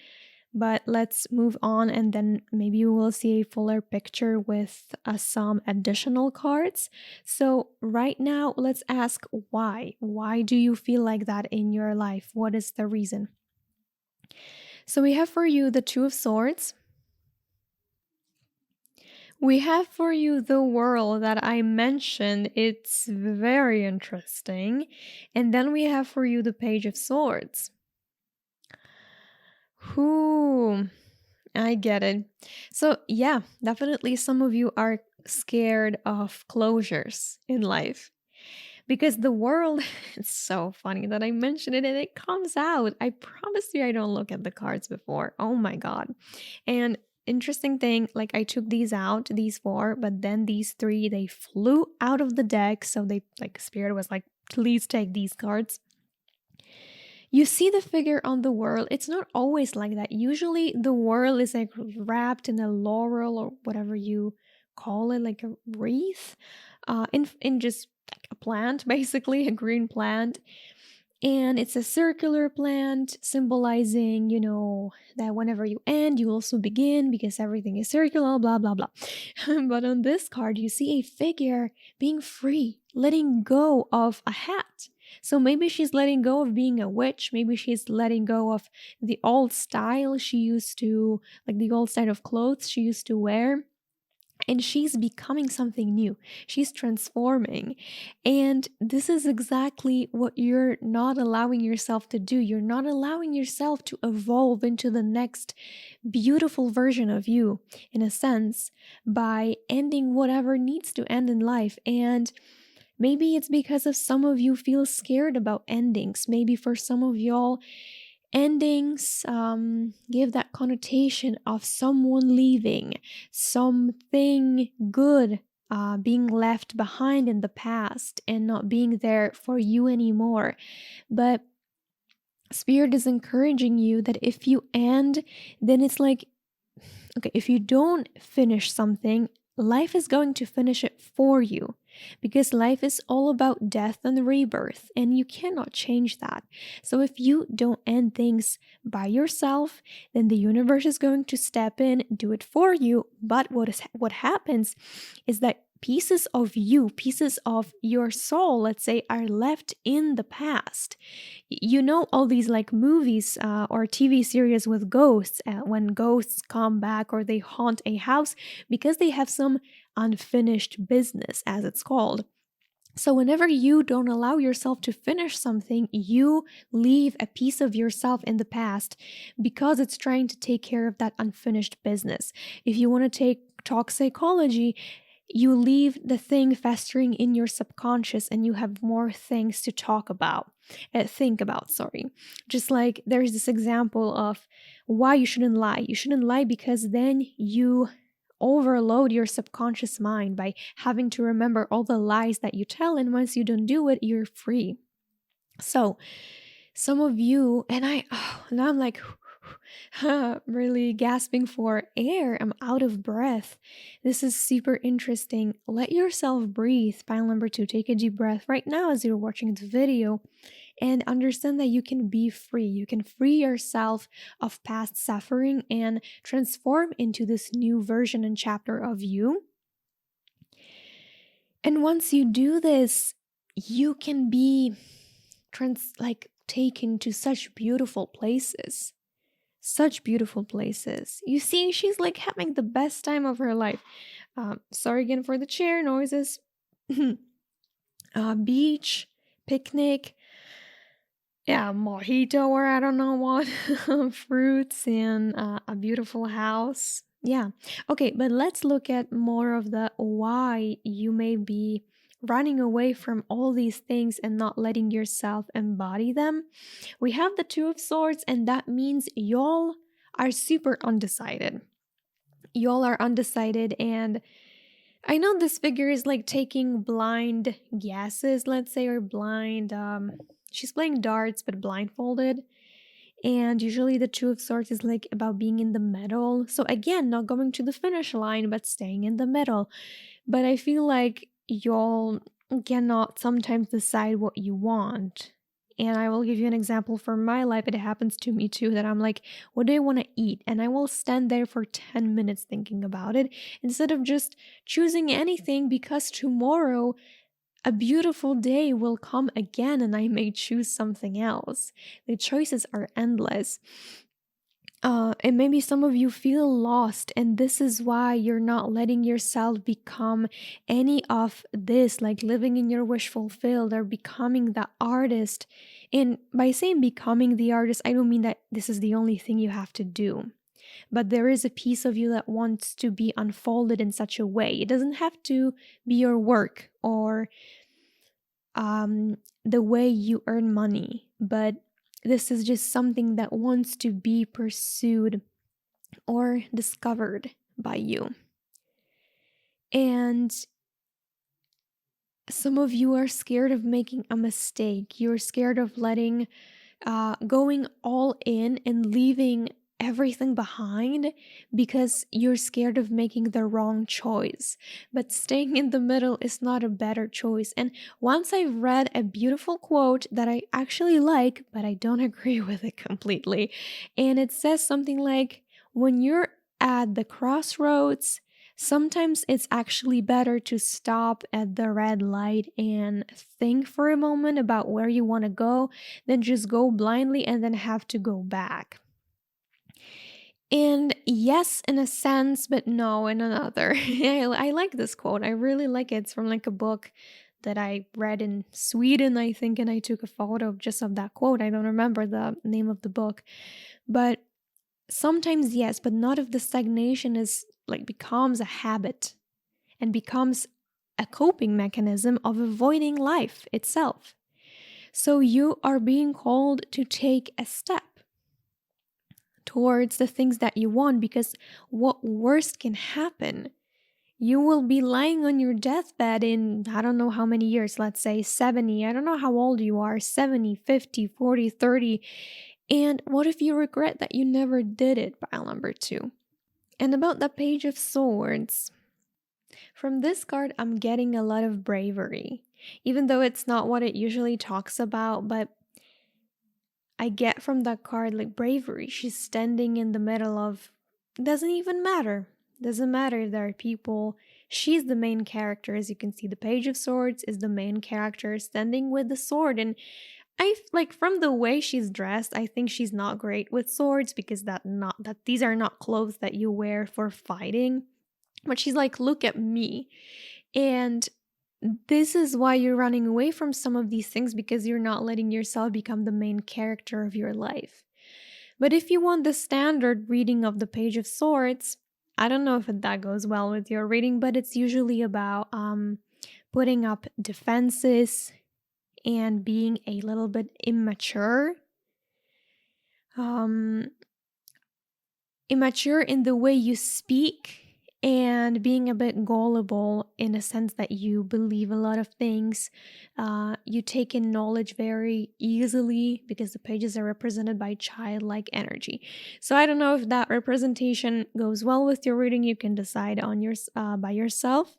but let's move on, and then maybe you will see a fuller picture with some additional cards. So right now, let's ask why. Why do you feel like that in your life? What is the reason? So we have for you the Two of Swords. We have for you the World that I mentioned. It's very interesting. And then we have for you the Page of Swords. I get it. So yeah, definitely some of you are scared of closures in life. Because the World, it's so funny that I mentioned it and it comes out. I promise you I don't look at the cards before. Oh my God. And interesting thing, like I took these out, these 4, but then these 3, they flew out of the deck. So they, like, Spirit was like, please take these cards. You see the figure on the World. It's not always like that. Usually the World is like wrapped in a laurel or whatever you call it, like a wreath, in just like a plant, basically a green plant. And it's a circular plant symbolizing, that whenever you end, you also begin, because everything is circular, blah, blah, blah. But on this card, you see a figure being free, letting go of a hat. So maybe she's letting go of being a witch. Maybe she's letting go of the old style she used to, like the old style of clothes she used to wear. and she's becoming something new. She's transforming. And this is exactly what you're not allowing yourself to do. You're not allowing yourself to evolve into the next beautiful version of you, in a sense, by ending whatever needs to end in life. And maybe it's because of some of you feel scared about endings. Maybe for some of y'all, endings give that connotation of someone leaving, something good being left behind in the past and not being there for you anymore. But Spirit is encouraging you that if you end, then it's like, okay, if you don't finish something, life is going to finish it for you, because life is all about death and rebirth, and you cannot change that. So if you don't end things by yourself, then the universe is going to step in, do it for you. But what happens is that pieces of you, pieces of your soul, let's say, are left in the past. You know, all these like movies or TV series with ghosts, when ghosts come back or they haunt a house because they have some unfinished business, as it's called. So whenever you don't allow yourself to finish something, you leave a piece of yourself in the past because it's trying to take care of that unfinished business. If you want to talk psychology, you leave the thing festering in your subconscious and you have more things to think about, sorry. Just like there's this example of why you shouldn't lie. You shouldn't lie because then you overload your subconscious mind by having to remember all the lies that you tell, and once you don't do it, you're free. So some of you, and now I'm like really gasping for air. I'm out of breath. This is super interesting. Let yourself breathe. Pile number 2, take a deep breath right now as you're watching the video, and understand that you can be free. You can free yourself of past suffering and transform into this new version and chapter of you. And once you do this, you can be taken to such beautiful places. Such beautiful places. You see, she's like having the best time of her life. Sorry again for the chair noises. Beach, picnic, mojito or I don't know what, fruits, and a beautiful house. Yeah. Okay, but let's look at more of the why you may be running away from all these things and not letting yourself embody them. We have the 2 of Swords, and that means y'all are super undecided. Y'all are undecided, and I know this figure is like taking blind guesses, let's say, or blind, she's playing darts but blindfolded. And usually the 2 of Swords is like about being in the middle. So again, not going to the finish line, but staying in the middle. But I feel like y'all cannot sometimes decide what you want. And I will give you an example from my life. It happens to me too, that I'm like, what do I want to eat? And I will stand there for 10 minutes thinking about it instead of just choosing anything, because tomorrow a beautiful day will come again and I may choose something else. The choices are endless. And maybe some of you feel lost, and this is why you're not letting yourself become any of this, like living in your wish fulfilled or becoming the artist. And by saying becoming the artist, I don't mean that this is the only thing you have to do. But there is a piece of you that wants to be unfolded in such a way. It doesn't have to be your work or the way you earn money, but this is just something that wants to be pursued or discovered by you. And some of you are scared of making a mistake. You're scared of going all in and leaving everything behind because you're scared of making the wrong choice. But staying in the middle is not a better choice. And once I've read a beautiful quote that I actually like, but I don't agree with it completely. And it says something like, when you're at the crossroads, sometimes it's actually better to stop at the red light and think for a moment about where you want to go than just go blindly and then have to go back. And yes, in a sense, but no, in another. I like this quote. I really like it. It's from like a book that I read in Sweden, I think, and I took a photo just of that quote. I don't remember the name of the book. But sometimes yes, but not if the stagnation is like becomes a habit and becomes a coping mechanism of avoiding life itself. So you are being called to take a step towards the things that you want, because what worst can happen? You will be lying on your deathbed in I don't know how many years, let's say 70, I don't know how old you are, 70, 50, 40, 30. And what if you regret that you never did it? Pile number 2. And about the Page of Swords, from this card, I'm getting a lot of bravery, even though it's not what it usually talks about, but I get from that card like bravery. She's standing in the middle of, doesn't even matter. Doesn't matter if there are people. She's the main character. As you can see, the Page of Swords is the main character standing with the sword. And I like from the way she's dressed, I think she's not great with swords, because that these are not clothes that you wear for fighting. But she's like, look at me. And this is why you're running away from some of these things, because you're not letting yourself become the main character of your life. But if you want the standard reading of the Page of Swords, I don't know if that goes well with your reading, but it's usually about putting up defenses and being a little bit immature. Immature in the way you speak, and being a bit gullible in a sense that you believe a lot of things. You take in knowledge very easily, because the pages are represented by childlike energy. So I don't know if that representation goes well with your reading. You can decide on by yourself.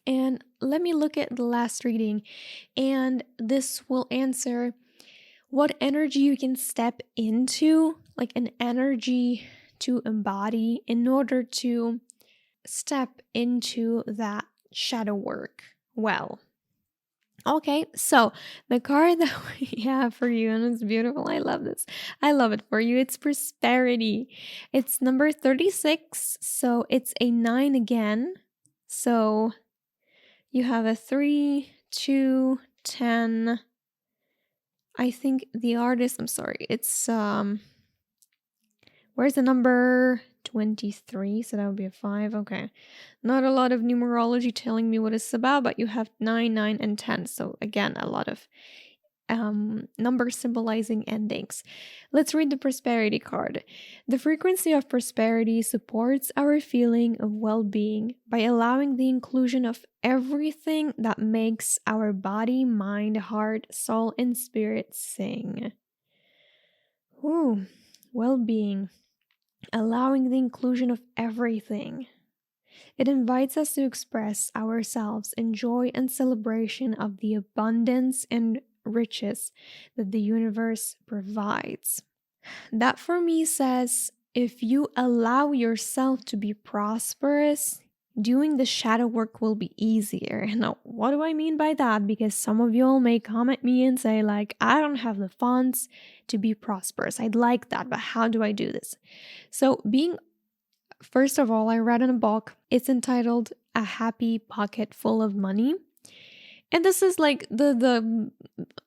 And let me look at the last reading, and this will answer what energy you can step into, like an energy to embody in order to step into that shadow work well. Okay, so the card that we have for you, and it's beautiful. I love this. I love it for you. It's Prosperity. It's number 36, so it's a 9 again. So you have a 3, 2, 10. I think the artist, I'm sorry, it's where's the number 23? So that would be a 5. Okay. Not a lot of numerology telling me what it's about, but you have 9, 9, and 10. So again, a lot of numbers symbolizing endings. Let's read the Prosperity card. The frequency of prosperity supports our feeling of well-being by allowing the inclusion of everything that makes our body, mind, heart, soul, and spirit sing. Ooh, well-being. Allowing the inclusion of everything. It invites us to express ourselves in joy and celebration of the abundance and riches that the universe provides. That for me says, if you allow yourself to be prosperous, doing the shadow work will be easier. Now, what do I mean by that? Because some of you all may comment me and say like, I don't have the funds to be prosperous. I'd like that, but how do I do this? So first of all, I read in a book, it's entitled A Happy Pocket Full of Money. And this is like the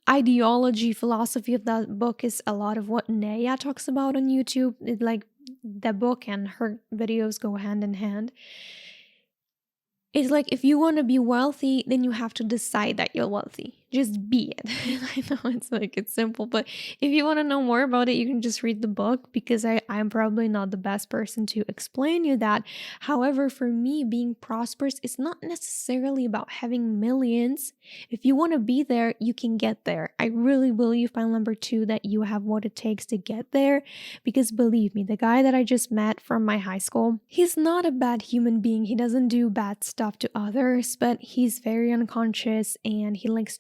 ideology, philosophy of that book is a lot of what 𝗦𝗢𝗡𝗏 talks about on YouTube. It, like the book and her videos go hand in hand. It's like if you want to be wealthy, then you have to decide that you're wealthy. Just be it. I know it's simple, but if you want to know more about it, you can just read the book, because I'm probably not the best person to explain you that. However, for me, being prosperous is not necessarily about having millions. If you want to be there, you can get there. I really believe, pile number 2, that you have what it takes to get there, because believe me, the guy that I just met from my high school, he's not a bad human being. He doesn't do bad stuff to others, but he's very unconscious, and he likes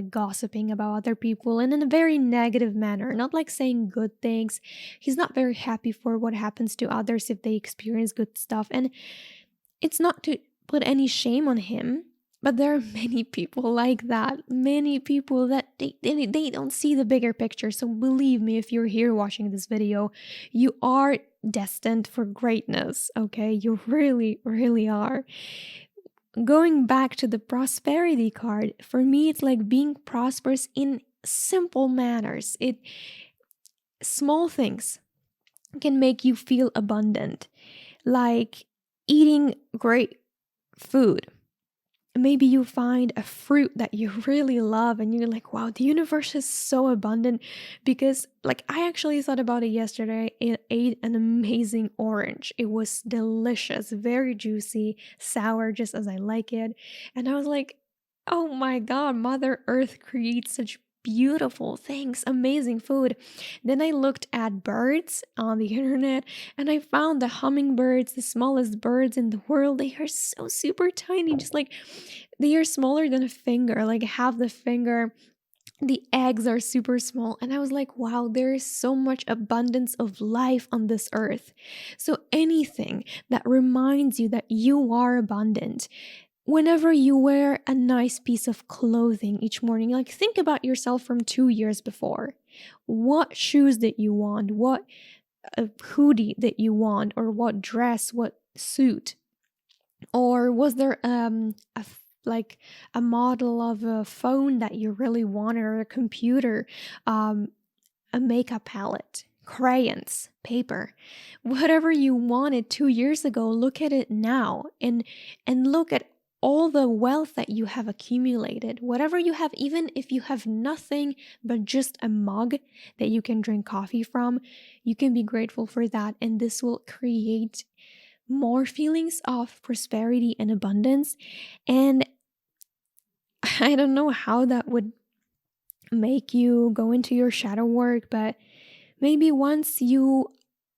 gossiping about other people, and in a very negative manner, not like saying good things. He's not very happy for what happens to others if they experience good stuff. And it's not to put any shame on him, But there are many people like that. Many people that they don't see the bigger picture. So believe me, if you're here watching this video, you are destined for greatness, okay? You really, really are. Going back to the prosperity card, for me, it's like being prosperous in simple manners. Small things can make you feel abundant, like eating great food. Maybe you find a fruit that you really love and you're like, wow, the universe is so abundant. Because like I actually thought about it yesterday. I ate an amazing orange. It was delicious, very juicy, sour, just as I like it. And I was like, oh my God, Mother Earth creates such beautiful things, amazing food. Then I looked at birds on the internet and I found the hummingbirds, the smallest birds in the world. They are so super tiny, just like they are smaller than a finger, like half the finger. The eggs are super small. And I was like, wow, there is so much abundance of life on this earth. So anything that reminds you that you are abundant, whenever you wear a nice piece of clothing each morning, like think about yourself from 2 years before. What shoes did you want? What hoodie that you want? Or what dress? What suit? Or was there like a model of a phone that you really wanted, or a computer, a makeup palette, crayons, paper, whatever you wanted 2 years ago? Look at it now and look at all the wealth that you have accumulated. Whatever you have, even if you have nothing but just a mug that you can drink coffee from, you can be grateful for that, and this will create more feelings of prosperity and abundance. And I don't know how that would make you go into your shadow work, but maybe once you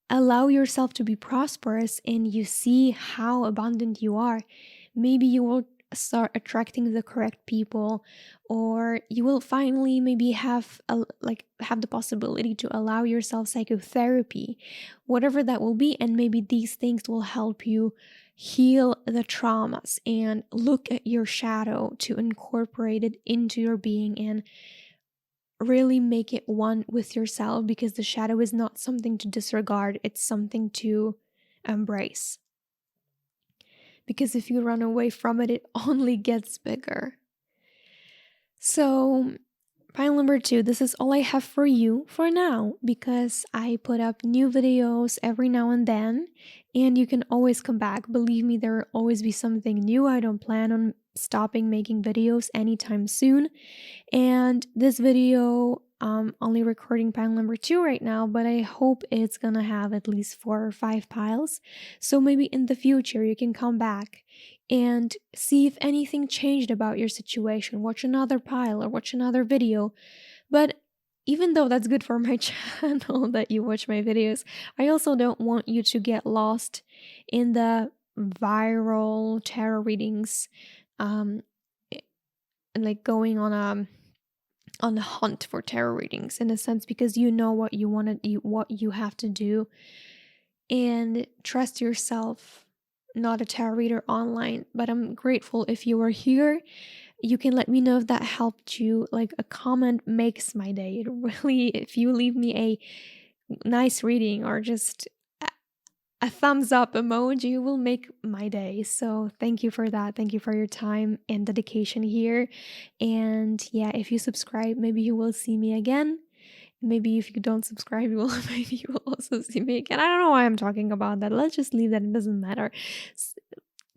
allow yourself to be prosperous and you see how abundant you are, maybe you will start attracting the correct people, or you will finally maybe have the possibility to allow yourself psychotherapy, whatever that will be. And maybe these things will help you heal the traumas and look at your shadow to incorporate it into your being and really make it one with yourself, because the shadow is not something to disregard, it's something to embrace. Because if you run away from it, it only gets bigger. So, pile number 2, this is all I have for you for now, because I put up new videos every now and then, and you can always come back. Believe me, there will always be something new. I don't plan on stopping making videos anytime soon. And this video, only recording pile number 2 right now, but I hope it's gonna have at least 4 or 5 piles. So maybe in the future you can come back and see if anything changed about your situation. Watch another pile or watch another video. But even though that's good for my channel that you watch my videos, I also don't want you to get lost in the viral tarot readings, and like going on a hunt for tarot readings, in a sense, because you know what you want to, what you have to do, and trust yourself. Not a tarot reader online, but I'm grateful if you are here. You can let me know if that helped you. Like a comment makes my day. It really, if you leave me a nice reading or just a thumbs up emoji, will make my day. So thank you for that. Thank you for your time and dedication here. And yeah, if you subscribe, maybe you will see me again. Maybe if you don't subscribe, maybe you will also see me again. I don't know why I'm talking about that. Let's just leave that. It doesn't matter.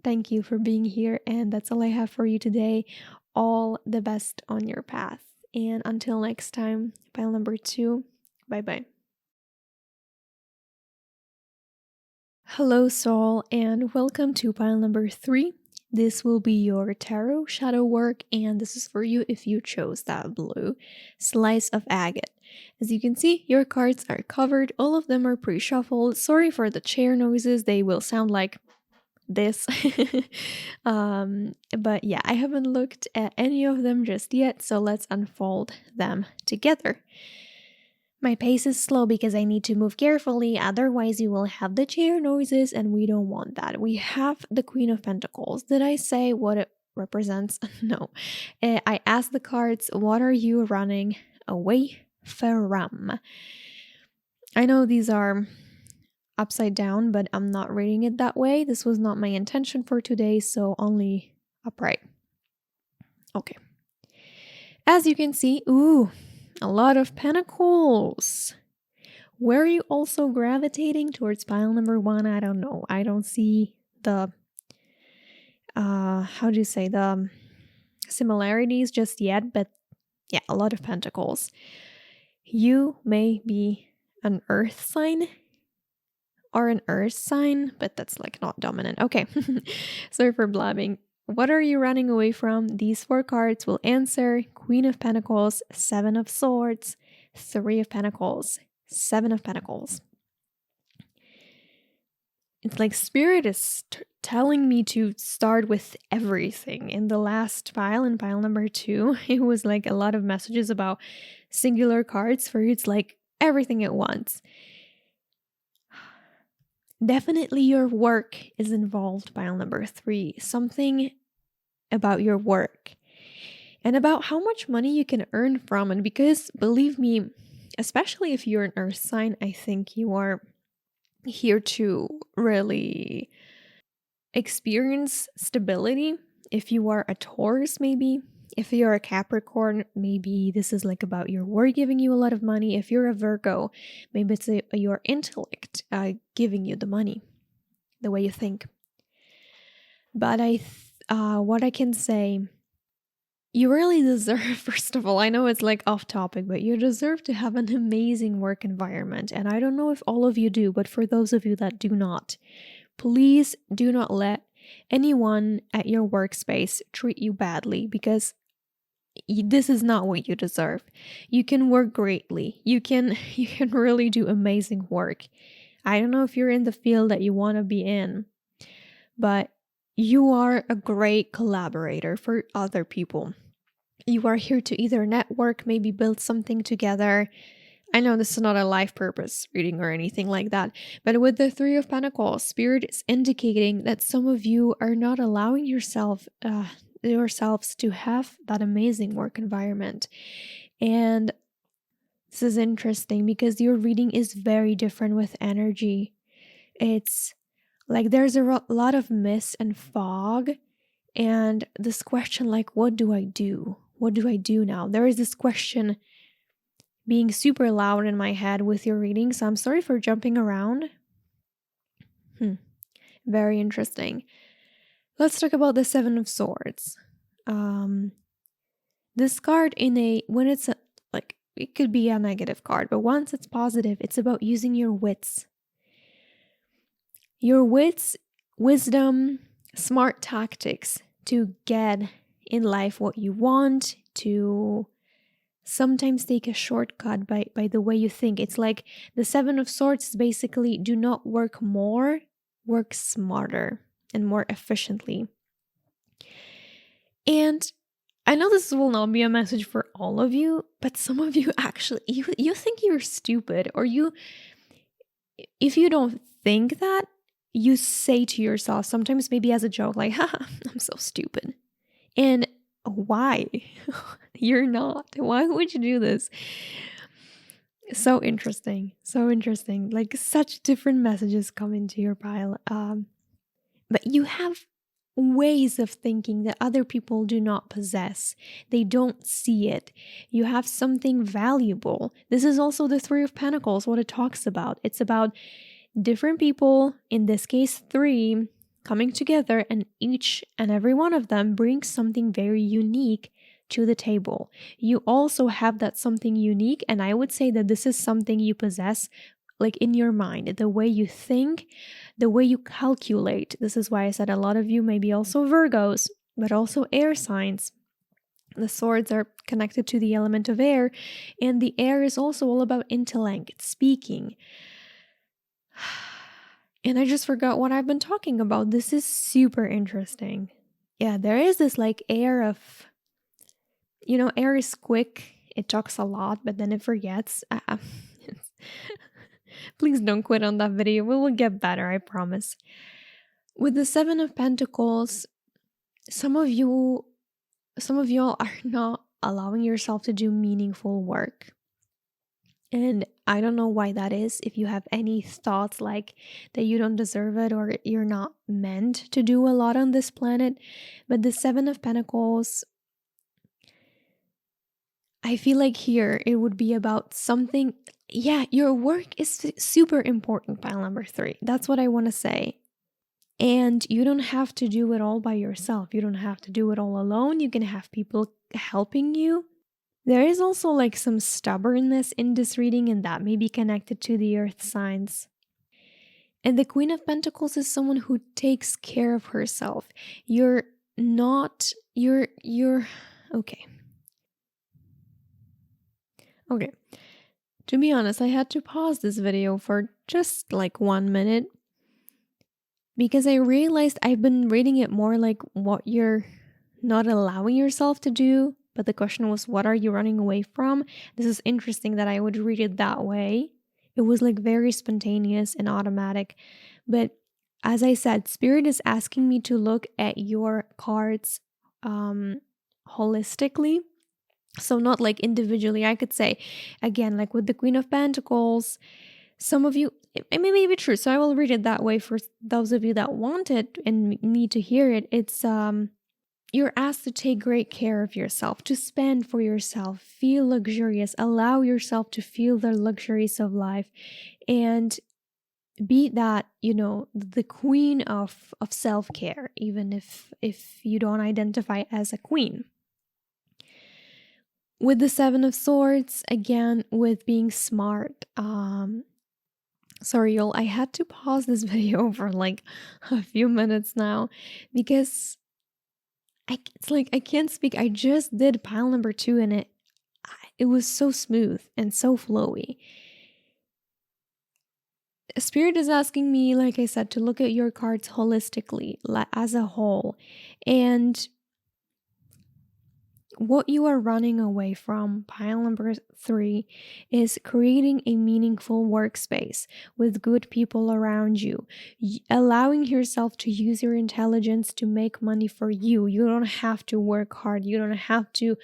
Thank you for being here. And that's all I have for you today. All the best on your path. And until next time, pile number 2. Bye-bye. Hello, soul, and welcome to pile number 3. This will be your tarot shadow work, and this is for you if you chose that blue slice of agate. As you can see, your cards are covered. All of them are pre-shuffled. Sorry for the chair noises. They will sound like this. But yeah, I haven't looked at any of them just yet, so let's unfold them together. My pace is slow because I need to move carefully, otherwise you will have the chair noises and we don't want that. We have the Queen of Pentacles. Did I say what represents. No. I asked the cards, what are you running away from? I know these are upside down, but I'm not reading it that way. This was not my intention for today, so only upright. Okay. As you can see, a lot of pentacles. Were you also gravitating towards pile number 1? I don't know. I don't see the, the similarities just yet, but yeah, a lot of pentacles. You may be an earth sign or an earth sign, but that's like not dominant. Okay, sorry for blabbing. What are you running away from? These 4 cards will answer. Queen of Pentacles, 7 of Swords, 3 of Pentacles, 7 of Pentacles. It's like Spirit is telling me to start with everything. In the last pile, in pile number 2, it was like a lot of messages about singular cards. For you, it's like everything at once. Definitely your work is involved, pile number 3. Something about your work and about how much money you can earn from it. Because believe me, especially if you're an earth sign, I think you are here to really experience stability. If you are a Taurus, maybe. If you're a Capricorn, maybe this is like about your work giving you a lot of money. If you're a Virgo, maybe it's your intellect giving you the money, the way you think. But what I can say, you really deserve, first of all, I know it's like off topic, but you deserve to have an amazing work environment. And I don't know if all of you do, but for those of you that do not, please do not let anyone at your workspace treat you badly, because this is not what you deserve. You can work greatly. You can really do amazing work. I don't know if you're in the field that you want to be in, but you are a great collaborator for other people. You are here to either network, maybe build something together. I know this is not a life purpose reading or anything like that, but with the 3 of Pentacles, Spirit is indicating that some of you are not allowing yourselves to have that amazing work environment. And this is interesting because your reading is very different with energy. It's like there's a lot of mist and fog, and this question like, what do I do? What do I do now? There is this question being super loud in my head with your reading, so I'm sorry for jumping around. Very interesting. Let's talk about the 7 of Swords. This card when it's it could be a negative card, but once it's positive, it's about using your wits. Your wits, wisdom, smart tactics to get in life what you want, to sometimes take a shortcut by the way you think. It's like the 7 of Swords is basically do not work more, work smarter and more efficiently. And I know this will not be a message for all of you, but some of you actually, you think you're stupid, or if you don't think that, you say to yourself, sometimes maybe as a joke, like, haha, I'm so stupid. And why? You're not. Why would you do this? So interesting. So interesting. Like such different messages come into your pile. But you have ways of thinking that other people do not possess. They don't see it. You have something valuable. This is also the 3 of Pentacles, what it talks about. It's about different people, in this case 3, coming together, and each and every one of them brings something very unique to the table. You also have that something unique, and I would say that this is something you possess, like in your mind, the way you think, the way you calculate. This is why I said a lot of you may be also Virgos, but also air signs. The swords are connected to the element of air, and the air is also all about intellect, speaking. And I just forgot what I've been talking about. This is super interesting. Yeah, there is this like air of, air is quick. It talks a lot, but then it forgets. Please don't quit on that video. We will get better, I promise. With the 7 of Pentacles, some of you are not allowing yourself to do meaningful work. And I don't know why that is. If you have any thoughts like that you don't deserve it or you're not meant to do a lot on this planet. But the Seven of Pentacles, I feel like here it would be about something. Yeah, your work is super important, pile number 3. That's what I want to say. And you don't have to do it all by yourself. You don't have to do it all alone. You can have people helping you. There is also like some stubbornness in this reading, and that may be connected to the earth signs. And the Queen of Pentacles is someone who takes care of herself. You're okay. Okay. To be honest, I had to pause this video for just like 1 minute because I realized I've been reading it more like what you're not allowing yourself to do. But the question was, what are you running away from? This is interesting that I would read it that way. It was like very spontaneous and automatic. But as I said, Spirit is asking me to look at your cards holistically. So not like individually. I could say, again, like with the Queen of Pentacles, some of you, it may be true. So I will read it that way for those of you that want it and need to hear it. It's you're asked to take great care of yourself, to spend for yourself, feel luxurious, allow yourself to feel the luxuries of life, and be that, the queen of self-care, even if you don't identify as a queen. With the Seven of Swords, again, with being smart. Sorry, y'all, I had to pause this video for like a few minutes now because it's like I can't speak. I just did pile number 2 and it was so smooth and so flowy. Spirit is asking me, like I said, to look at your cards holistically, as a whole. And what you are running away from, pile number 3, is creating a meaningful workspace with good people around you, allowing yourself to use your intelligence to make money for you. You don't have to work hard. You don't have to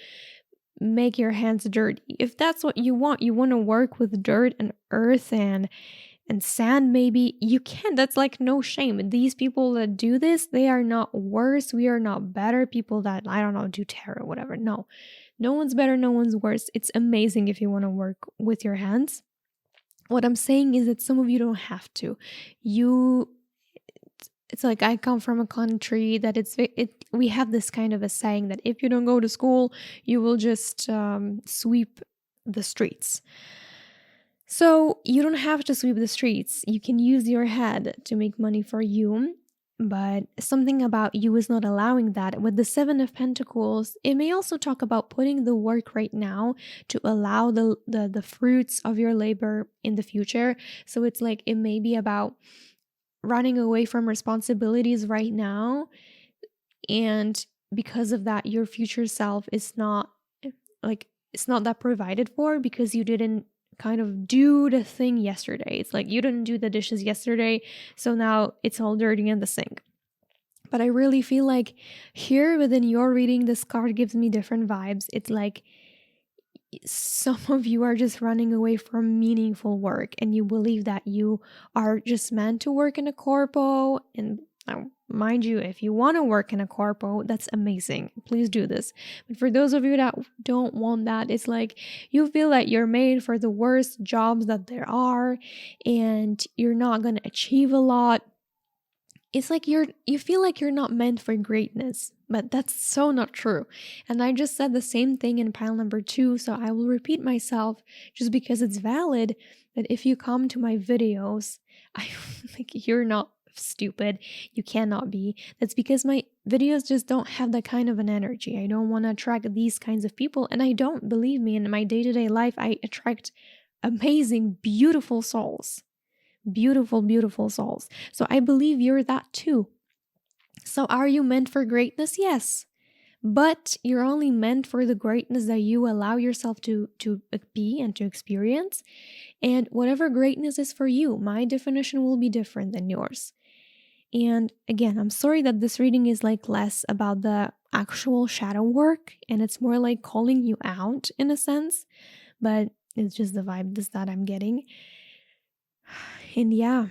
make your hands dirty. If that's what you want to work with dirt and earth and sand, maybe you can. That's like no shame. These people that do this, they are not worse. We are not better. People that, I don't know, do tarot, whatever. No one's better, no one's worse. It's amazing if you want to work with your hands. What I'm saying is that some of you don't have to. It's like I come from a country that we have this kind of a saying that if you don't go to school, you will just sweep the streets. So you don't have to sweep the streets. You can use your head to make money for you. But something about you is not allowing that. With the Seven of Pentacles, it may also talk about putting the work right now to allow the fruits of your labor in the future. So it's like it may be about running away from responsibilities right now. And because of that, your future self is not that provided for because you didn't kind of do the thing yesterday. It's like you didn't do the dishes yesterday, so now it's all dirty in the sink. But I really feel like here within your reading, this card gives me different vibes. It's like some of you are just running away from meaningful work and you believe that you are just meant to work in a corpo. And mind you, if you want to work in a corpo, that's amazing. Please do this. But for those of you that don't want that, it's like you feel that you're made for the worst jobs that there are and you're not going to achieve a lot. It's like you feel like you're not meant for greatness, but that's so not true. And I just said the same thing in pile number 2, so I will repeat myself just because it's valid that if you come to my videos, you're not stupid. You cannot be. That's because my videos just don't have that kind of an energy. I don't want to attract these kinds of people, and I don't, believe me, in my day-to-day life, I attract amazing, beautiful souls. Beautiful souls. So I believe you're that too. So are you meant for greatness? Yes. But you're only meant for the greatness that you allow yourself to be and to experience. And whatever greatness is for you, my definition will be different than yours. And again, I'm sorry that this reading is like less about the actual shadow work and it's more like calling you out in a sense, but it's just the vibe that I'm getting. And yeah,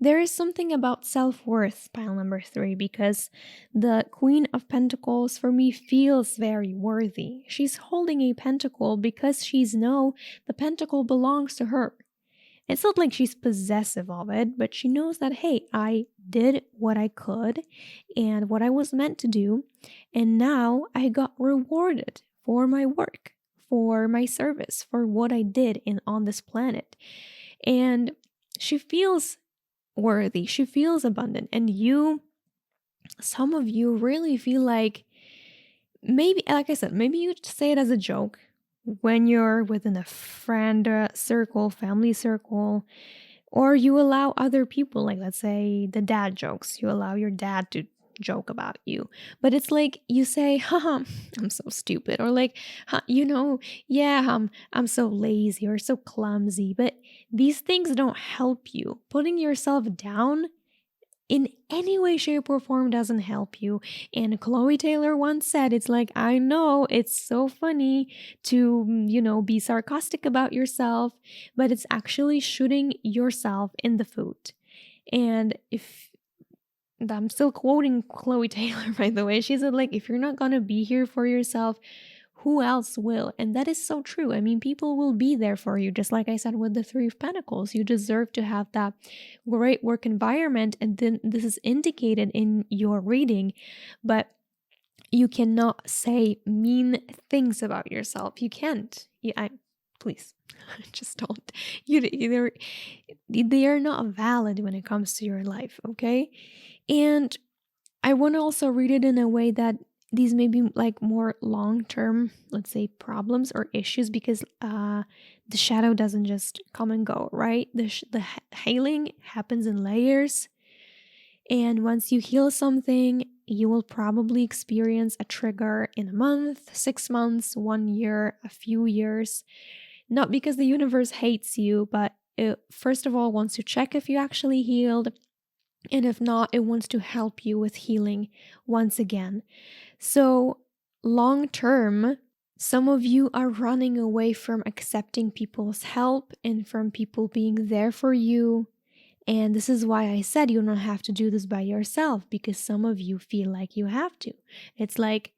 there is something about self-worth, pile number 3, because the Queen of Pentacles for me feels very worthy. She's holding a pentacle because the pentacle belongs to her. It's not like she's possessive of it, but she knows that, hey, I did what I could and what I was meant to do, and now I got rewarded for my work, for my service, for what I did on this planet. And she feels worthy, she feels abundant, and some of you really feel like, maybe, like I said, maybe you say it as a joke when you're within a friend circle, family circle, or you allow other people, like let's say the dad jokes, you allow your dad to joke about you, but it's like you say, haha, I'm so stupid, or like, yeah, I'm so lazy or so clumsy, but these things don't help you. Putting yourself down in any way, shape, or form doesn't help you. And Chloe Taylor once said, it's like, I know it's so funny to, be sarcastic about yourself, but it's actually shooting yourself in the foot. And I'm still quoting Chloe Taylor, by the way, she said, like, if you're not gonna be here for yourself, who else will? And that is so true. I mean, people will be there for you, just like I said with the 3 of Pentacles. You deserve to have that great work environment, and then this is indicated in your reading, but you cannot say mean things about yourself. You can't. Please, just don't. They are not valid when it comes to your life, okay? And I want to also read it in a way that these may be like more long-term, let's say, problems or issues, because the shadow doesn't just come and go, right? The healing happens in layers, and once you heal something, you will probably experience a trigger in a month, 6 months, 1 year, a few years. Not because the universe hates you, but it first of all wants to check if you actually healed, and if not, it wants to help you with healing once again. So long term, some of you are running away from accepting people's help and from people being there for you. And this is why I said you don't have to do this by yourself, because some of you feel like you have to. It's like,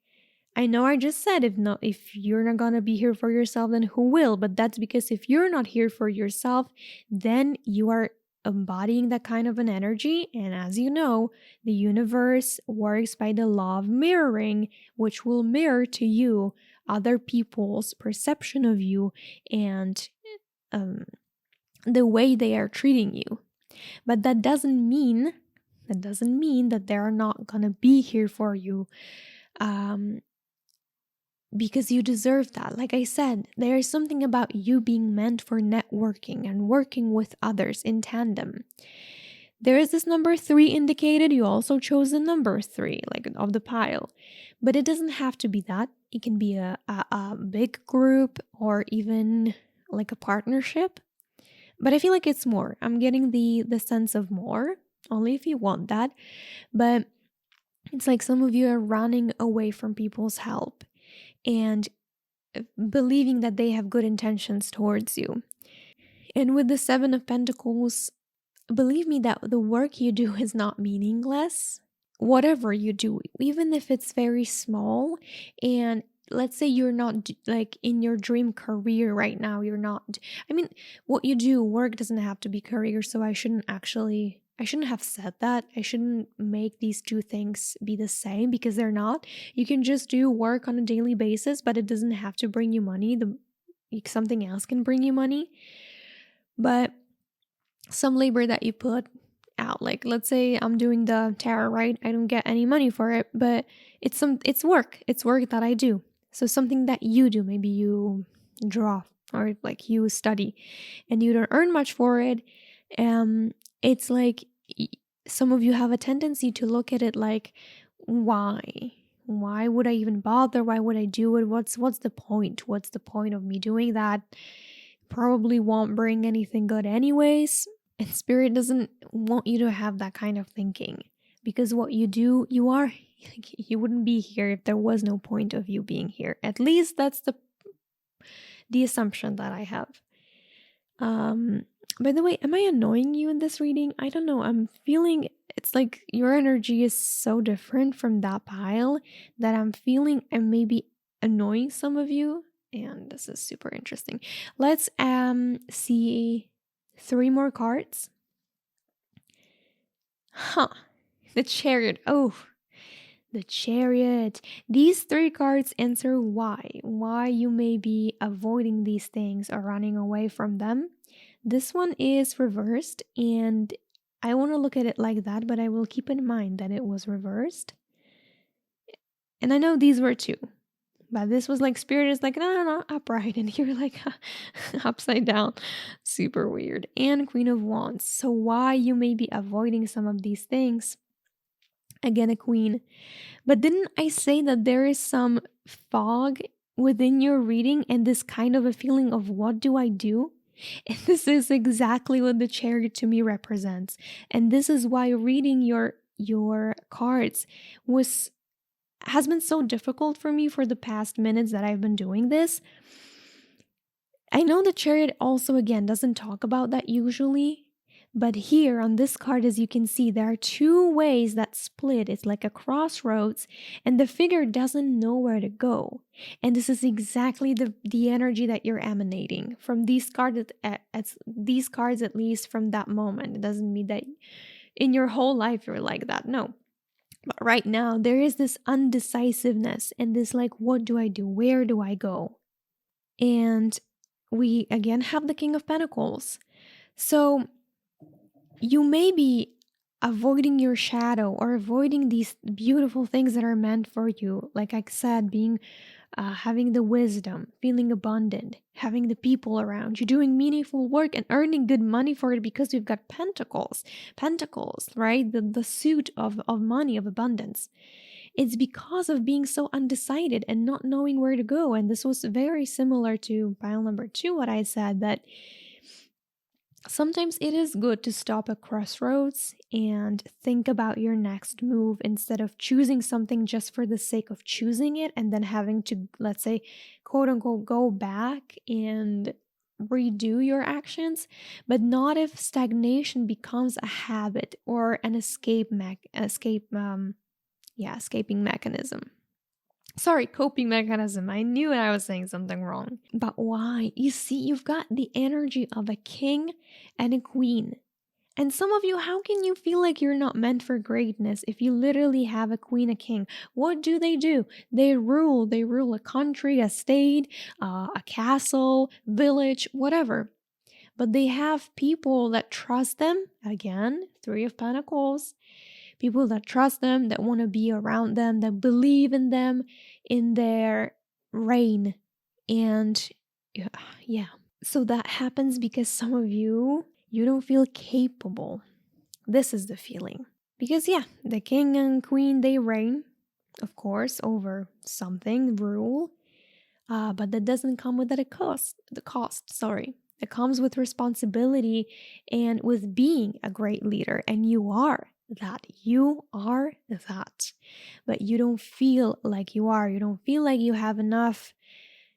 I know I just said if you're not gonna be here for yourself, then who will? But that's because if you're not here for yourself, then you are embodying that kind of an energy. And as you know, the universe works by the law of mirroring, which will mirror to you other people's perception of you and the way they are treating you. But that doesn't mean that they're not gonna be here for you, because you deserve that. Like I said, there is something about you being meant for networking and working with others in tandem. There is this number 3 indicated. You also chose the number 3, like of the pile, but it doesn't have to be that. It can be a big group or even like a partnership. But I feel like it's more. I'm getting the sense of more, only if you want that. But it's like some of you are running away from people's help and believing that they have good intentions towards you. And with the 7 of Pentacles, believe me that the work you do is not meaningless. Whatever you do, even if it's very small, and let's say you're not like in your dream career right now, what you do, work doesn't have to be career, so I shouldn't have said that. I shouldn't make these two things be the same, because they're not. You can just do work on a daily basis, but it doesn't have to bring you money. Something else can bring you money. But some labor that you put out, like let's say I'm doing the tarot, right? I don't get any money for it, but it's work. It's work that I do. So something that you do, maybe you draw or like you study and you don't earn much for it. It's like some of you have a tendency to look at it like, why would I even bother? Why would I do it? What's the point? What's the point of me doing that? Probably won't bring anything good anyways. And spirit doesn't want you to have that kind of thinking, because what you do, you wouldn't be here if there was no point of you being here. At least that's the assumption that I have. By the way, am I annoying you in this reading? I don't know. I'm feeling it's like your energy is so different from that pile that I'm feeling I'm maybe annoying some of you, and this is super interesting. Let's see 3 more cards. The Chariot. Oh, the Chariot. These 3 cards answer why you may be avoiding these things or running away from them. This one is reversed, and I want to look at it like that, but I will keep in mind that it was reversed. And I know these were 2, but this was like Spirit is like, no, upright, and you're like upside down. Super weird. And Queen of Wands. So why you may be avoiding some of these things. Again, a Queen. But didn't I say that there is some fog within your reading and this kind of a feeling of what do I do? And this is exactly what the Chariot to me represents. And this is why reading your cards has been so difficult for me for the past minutes that I've been doing this. I know the Chariot also, again, doesn't talk about that usually. But here on this card, as you can see, there are 2 ways that split. It's like a crossroads, and the figure doesn't know where to go. And this is exactly the energy that you're emanating from these cards. These cards, at least from that moment. It doesn't mean that in your whole life you're like that. No. But right now, there is this undecisiveness and this like, what do I do? Where do I go? And we again have the King of Pentacles. So you may be avoiding your shadow or avoiding these beautiful things that are meant for you. Like I said, having the wisdom, feeling abundant, having the people around you, doing meaningful work and earning good money for it, because we've got pentacles, right? The suit of money, of abundance. It's because of being so undecided and not knowing where to go. And this was very similar to pile number 2, what I said, that sometimes it is good to stop at crossroads and think about your next move instead of choosing something just for the sake of choosing it and then having to, let's say, quote unquote, go back and redo your actions, but not if stagnation becomes a habit or an escaping mechanism. Sorry, coping mechanism. I knew I was saying something wrong. But why? You see, you've got the energy of a king and a queen. And some of you, how can you feel like you're not meant for greatness if you literally have a queen, a king? What do? They rule. They rule a country, a state, a castle, village, whatever. But they have people that trust them. Again, 3 of Pentacles. People that trust them, that want to be around them, that believe in them, in their reign. And yeah. So that happens because some of you don't feel capable. This is the feeling. Because the king and queen, they reign, of course, over something, rule. But that doesn't come without a cost. It comes with responsibility and with being a great leader. And you are that. But you don't feel like you are. You don't feel like you have enough.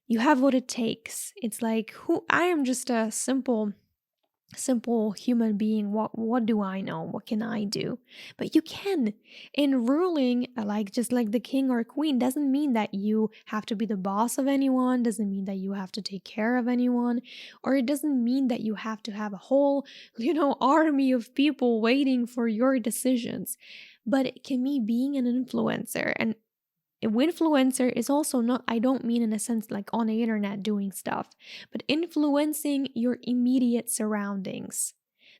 You have what it takes. It's like, I am just a simple human being. What do I know? What can I do? But you can. In ruling, just like the king or queen, doesn't mean that you have to be the boss of anyone, doesn't mean that you have to take care of anyone, or it doesn't mean that you have to have a whole, army of people waiting for your decisions. But it can be being an influencer. And influencer is also not, I don't mean in a sense like on the internet doing stuff, but influencing your immediate surroundings,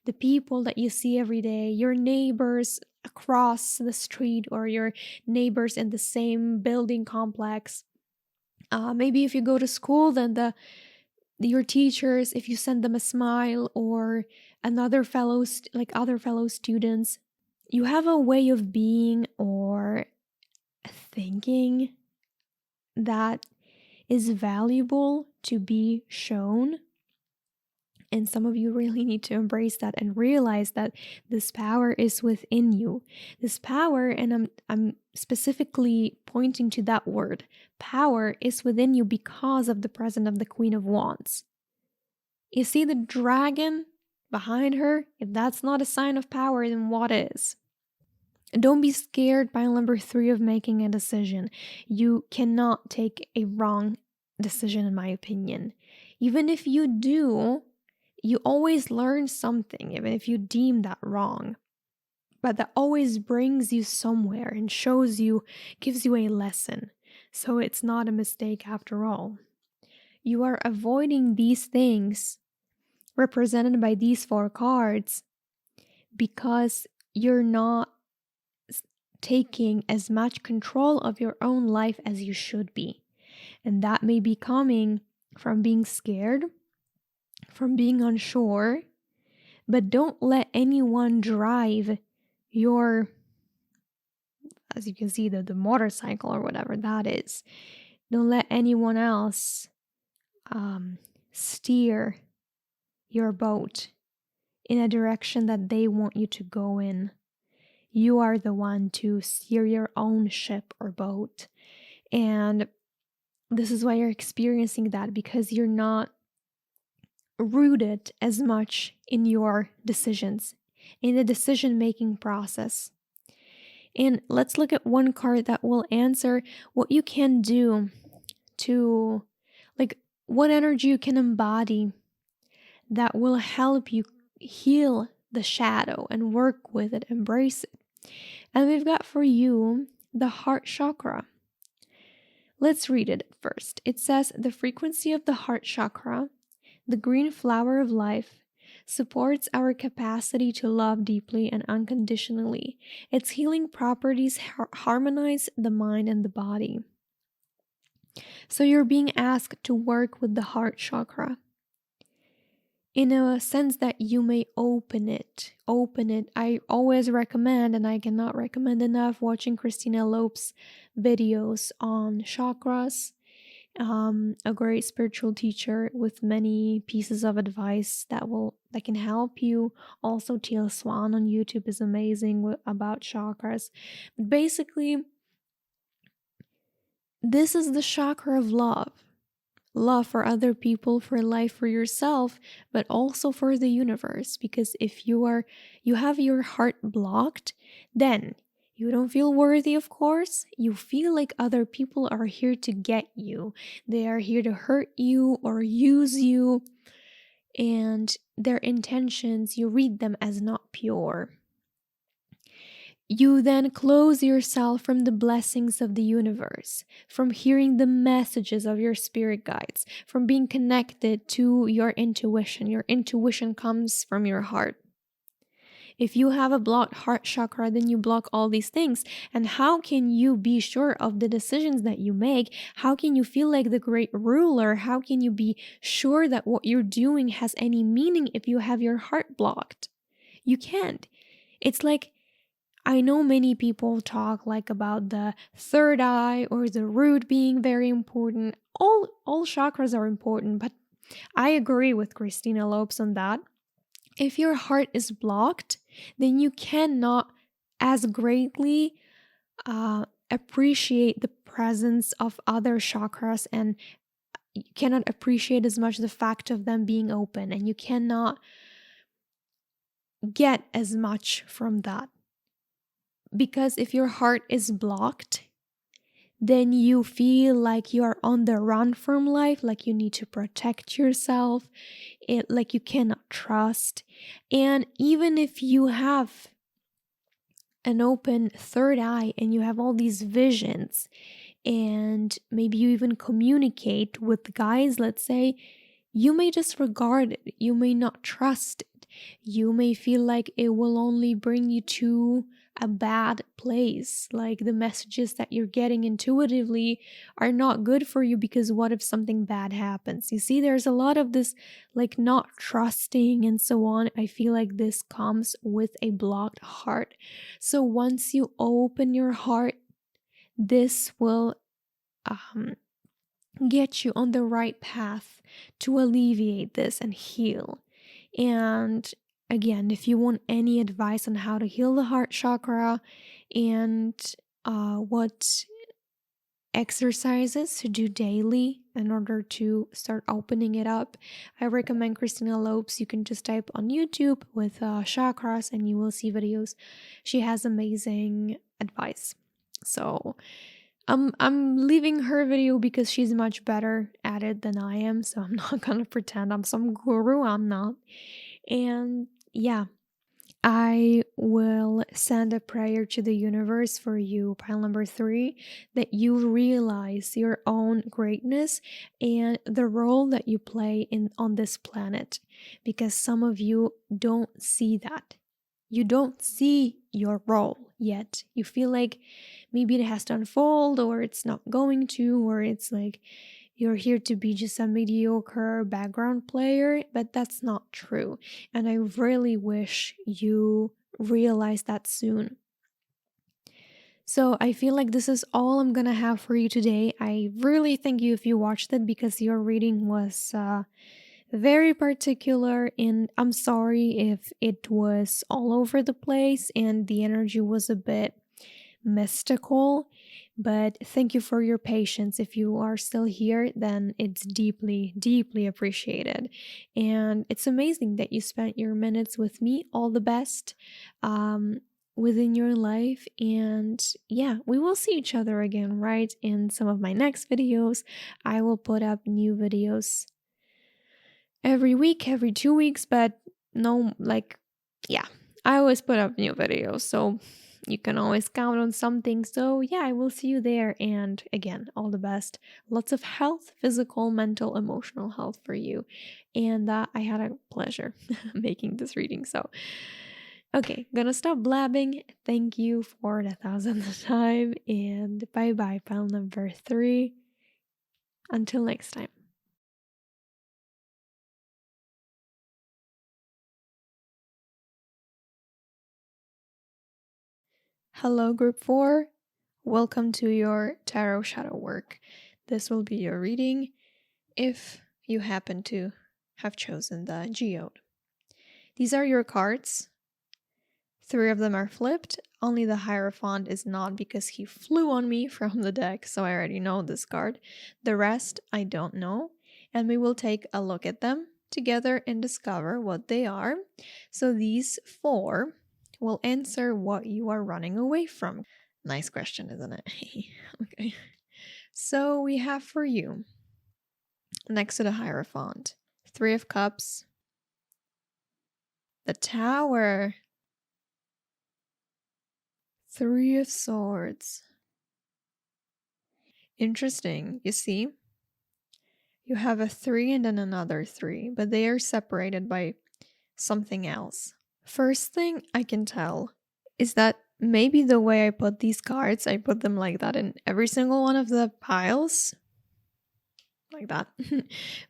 the people that you see every day, your neighbors across the street or your neighbors in the same building complex. Maybe if you go to school, then your teachers, if you send them a smile, or other fellow students, you have a way of being or thinking that is valuable to be shown. And some of you really need to embrace that and realize that this power is within you. This power, and I'm specifically pointing to that word, power is within you because of the presence of the Queen of Wands. You see the dragon behind her? If that's not a sign of power, then what is? Don't be scared, pile number 3, of making a decision. You cannot take a wrong decision, in my opinion. Even if you do, you always learn something, even if you deem that wrong. But that always brings you somewhere and shows you, gives you a lesson. So it's not a mistake after all. You are avoiding these things represented by these 4 cards because you're not taking as much control of your own life as you should be. And that may be coming from being scared, from being unsure, but don't let anyone drive your, as you can see, the motorcycle or whatever that is. Don't let anyone else steer your boat in a direction that they want you to go in. You are the one to steer your own ship or boat. And this is why you're experiencing that, because you're not rooted as much in your decisions, in the decision-making process. And let's look at one card that will answer what you can do to, like, what energy you can embody that will help you heal the shadow and work with it, embrace it. And we've got for you the heart chakra. Let's read it first. It says, the frequency of the heart chakra, the green flower of life, supports our capacity to love deeply and unconditionally. Its healing properties harmonize the mind and the body. So you're being asked to work with the heart chakra in a sense that you may open it. I always recommend, and I cannot recommend enough, watching Christina Lopes videos on chakras. A great spiritual teacher with many pieces of advice that can help you. Also, 𝗧𝗜𝗠𝗘𝗏 on YouTube is amazing about chakras. But basically, this is the chakra of love. Love for other people, for life, for yourself, but also for the universe. Because if you have your heart blocked, then you don't feel worthy, of course. You feel like other people are here to get you. They are here to hurt you or use you. And their intentions, you read them as not pure. You then close yourself from the blessings of the universe, from hearing the messages of your spirit guides, from being connected to your intuition. Your intuition comes from your heart. If you have a blocked heart chakra, then you block all these things. And how can you be sure of the decisions that you make? How can you feel like the great ruler? How can you be sure that what you're doing has any meaning if you have your heart blocked? You can't. It's like, I know many people talk like about the third eye or the root being very important. All chakras are important, but I agree with Christina Lopes on that. If your heart is blocked, then you cannot as greatly appreciate the presence of other chakras, and you cannot appreciate as much the fact of them being open, and you cannot get as much from that. Because if your heart is blocked, then you feel like you are on the run from life, like you need to protect yourself, like you cannot trust. And even if you have an open third eye and you have all these visions, and maybe you even communicate with guys, let's say, you may disregard it. You may not trust it. You may feel like it will only bring you to a bad place, like the messages that you're getting intuitively are not good for you, because what if something bad happens? You see, there's a lot of this like not trusting and so on. I feel like this comes with a blocked heart. So once you open your heart, this will get you on the right path to alleviate this and heal. And again, if you want any advice on how to heal the heart chakra and what exercises to do daily in order to start opening it up, I recommend Christina Lopes. You can just type on YouTube with chakras and you will see videos. She has amazing advice. So I'm leaving her video because she's much better at it than I am, so I'm not gonna pretend I'm some guru. I'm not. And yeah, I will send a prayer to the universe for you, pile number 3, that you realize your own greatness and the role that you play on this planet, because some of you don't see that. You don't see your role yet. You feel like maybe it has to unfold, or it's not going to, or it's like you're here to be just a mediocre background player, but that's not true. And I really wish you realize that soon. So I feel like this is all I'm gonna have for you today. I really thank you if you watched it, because your reading was very particular, and I'm sorry if it was all over the place and the energy was a bit mystical, but thank you for your patience. If you are still here, then it's deeply, deeply appreciated. And it's amazing that you spent your minutes with me. All the best within your life. And yeah, we will see each other again, right? In some of my next videos. I will put up new videos every week, every 2 weeks, but no, like, yeah, I always put up new videos, so you can always count on something. So yeah, I will see you there. And again, all the best. Lots of health, physical, mental, emotional health for you. And I had a pleasure making this reading. So okay, gonna stop blabbing. Thank you for the 1000th time, and bye bye, pile number 3. Until next time. Hello, group 4. Welcome to your tarot shadow work. This will be your reading if you happen to have chosen the geode. These are your cards. 3 of them are flipped. Only the Hierophant is not, because he flew on me from the deck, so I already know this card. The rest I don't know, and we will take a look at them together and discover what they are. So these 4 will answer what you are running away from. Nice question, isn't it? Okay. So we have for you, next to the Hierophant, 3 of Cups, the Tower, 3 of Swords. Interesting, you see? You have a 3 and then another 3, but they are separated by something else. First thing I can tell is that maybe the way I put these cards, I put them like that in every single one of the piles. Like that.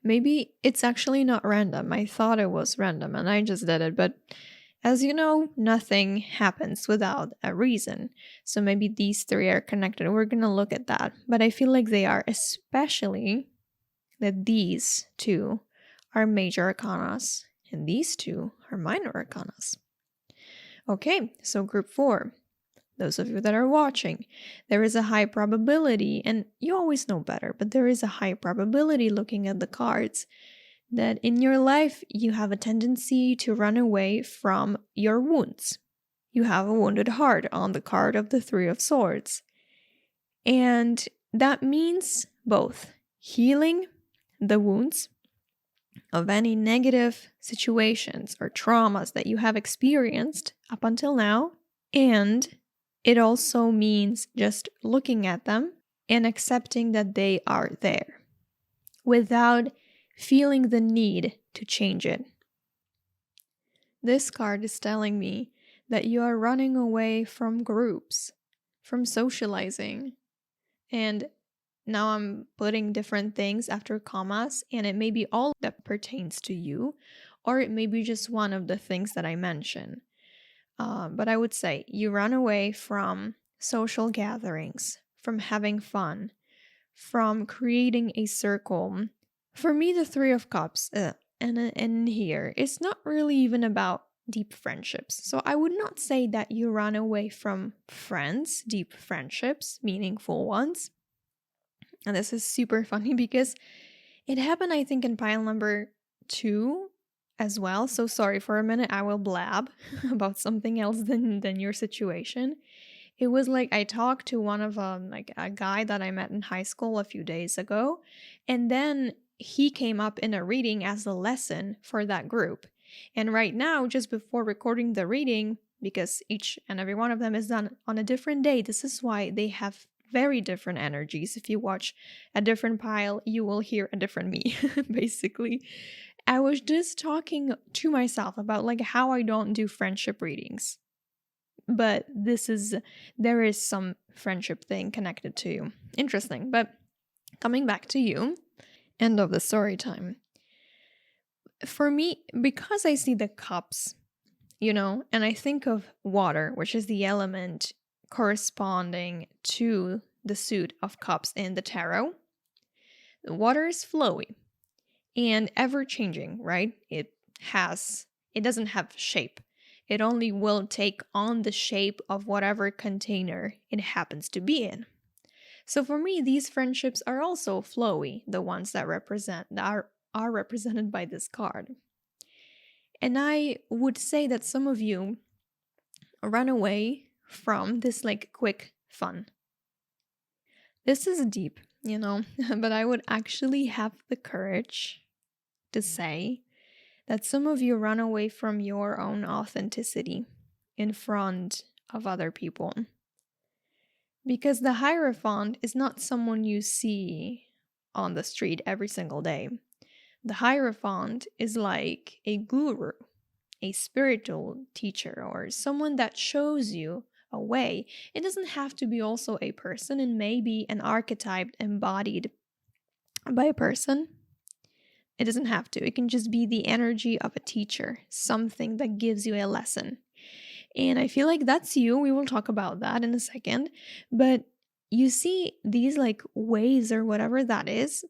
Maybe it's actually not random. I thought it was random and I just did it, but as you know, nothing happens without a reason. So maybe these 3 are connected. We're gonna look at that, but I feel like they are, especially that these 2 are major arcanas and these 2 are minor arcanas. Okay, so group 4, those of you that are watching, there is a high probability, and you always know better, but there is a high probability looking at the cards that in your life you have a tendency to run away from your wounds. You have a wounded heart on the card of the 3 of Swords. And that means both healing the wounds of any negative situations or traumas that you have experienced up until now, and it also means just looking at them and accepting that they are there without feeling the need to change it. This card is telling me that you are running away from groups, from socializing, and now I'm putting different things after commas, and it may be all that pertains to you, or it may be just one of the things that I mentioned. But I would say you run away from social gatherings, from having fun, from creating a circle. For me, the 3 of Cups, and here, it's not really even about deep friendships. So I would not say that you run away from friends, deep friendships, meaningful ones. And this is super funny because it happened, I think, in pile number 2 as well. So sorry, for a minute I will blab about something else than your situation. It was like I talked to one of like a guy that I met in high school a few days ago, and then he came up in a reading as a lesson for that group. And right now, just before recording the reading, because each and every one of them is done on a different day, this is why they have very different energies. If you watch a different pile, you will hear a different me, basically. I was just talking to myself about like how I don't do friendship readings. But there is some friendship thing connected to you. Interesting. But coming back to you, end of the story time. For me, because I see the cups, and I think of water, which is the element corresponding to the suit of cups in the tarot. The water is flowy and ever changing, right? It doesn't have shape. It only will take on the shape of whatever container it happens to be in. So for me, these friendships are also flowy, the ones that are represented by this card. And I would say that some of you run away from this like quick fun. This is deep, but I would actually have the courage to say that some of you run away from your own authenticity in front of other people. Because the Hierophant is not someone you see on the street every single day. The Hierophant is like a guru, a spiritual teacher, or someone that shows you a way. It doesn't have to be also a person, and maybe an archetype embodied by a person. It doesn't have to. It can just be the energy of a teacher, something that gives you a lesson. And I feel like that's you. We will talk about that in a second. But you see these like ways or whatever that is,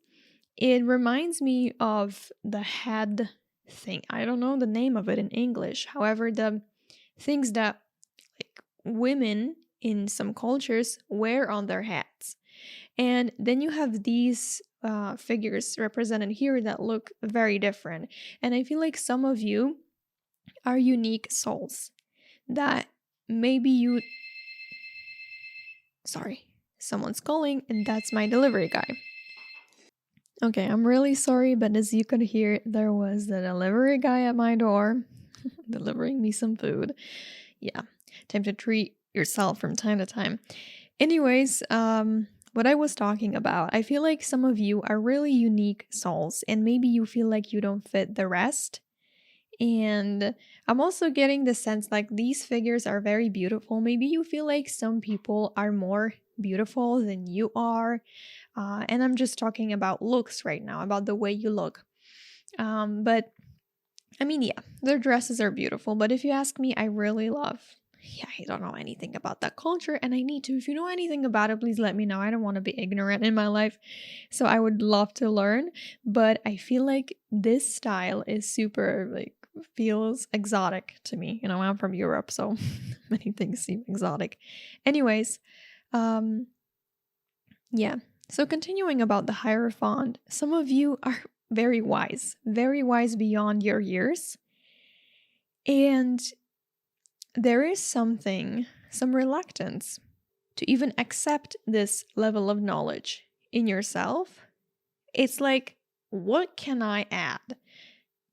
it reminds me of the head thing. I don't know the name of it in English. However, the things that like women in some cultures wear on their heads. And then you have these figures represented here that look very different. And I feel like some of you are unique souls that maybe sorry, someone's calling, and that's my delivery guy. Okay, I'm really sorry, but as you could hear, there was the delivery guy at my door delivering me some food. Yeah, time to treat yourself from time to time. Anyways, what I was talking about, I feel like some of you are really unique souls, and maybe you feel like you don't fit the rest. And I'm also getting the sense like these figures are very beautiful. Maybe you feel like some people are more beautiful than you are. And I'm just talking about looks right now, about the way you look. But I mean, yeah, their dresses are beautiful. But if you ask me, I don't know anything about that culture, and I need to. If you know anything about it, please let me know. I don't want to be ignorant in my life. So I would love to learn. But I feel like this style is super feels exotic to me. I'm from Europe, so many things seem exotic. Anyways, yeah. So continuing about the Hierophant, some of you are very wise beyond your years. And there is some reluctance to even accept this level of knowledge in yourself. It's like, what can I add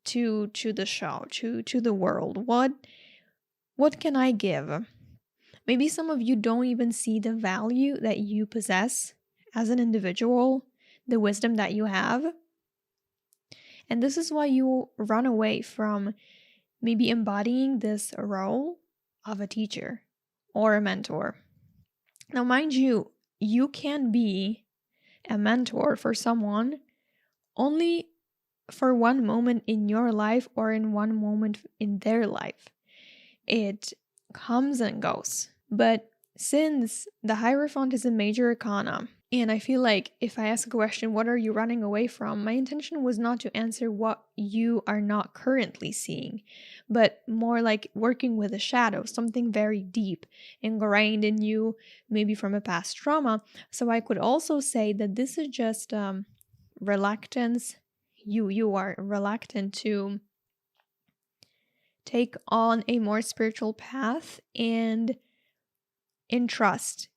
to the show, to the world? What can I give? Maybe some of you don't even see the value that you possess as an individual, the wisdom that you have. And this is why you run away from maybe embodying this role of a teacher or a mentor. Now, mind you, you can be a mentor for someone only for one moment in your life or in one moment in their life. It comes and goes. But since the Hierophant is a major arcana, And I feel like if I ask a question, what are you running away from? My intention was not to answer what you are not currently seeing, but more like working with a shadow, something very deep, ingrained in you, maybe from a past trauma. So I could also say that this is just reluctance. You are reluctant to take on a more spiritual path and entrust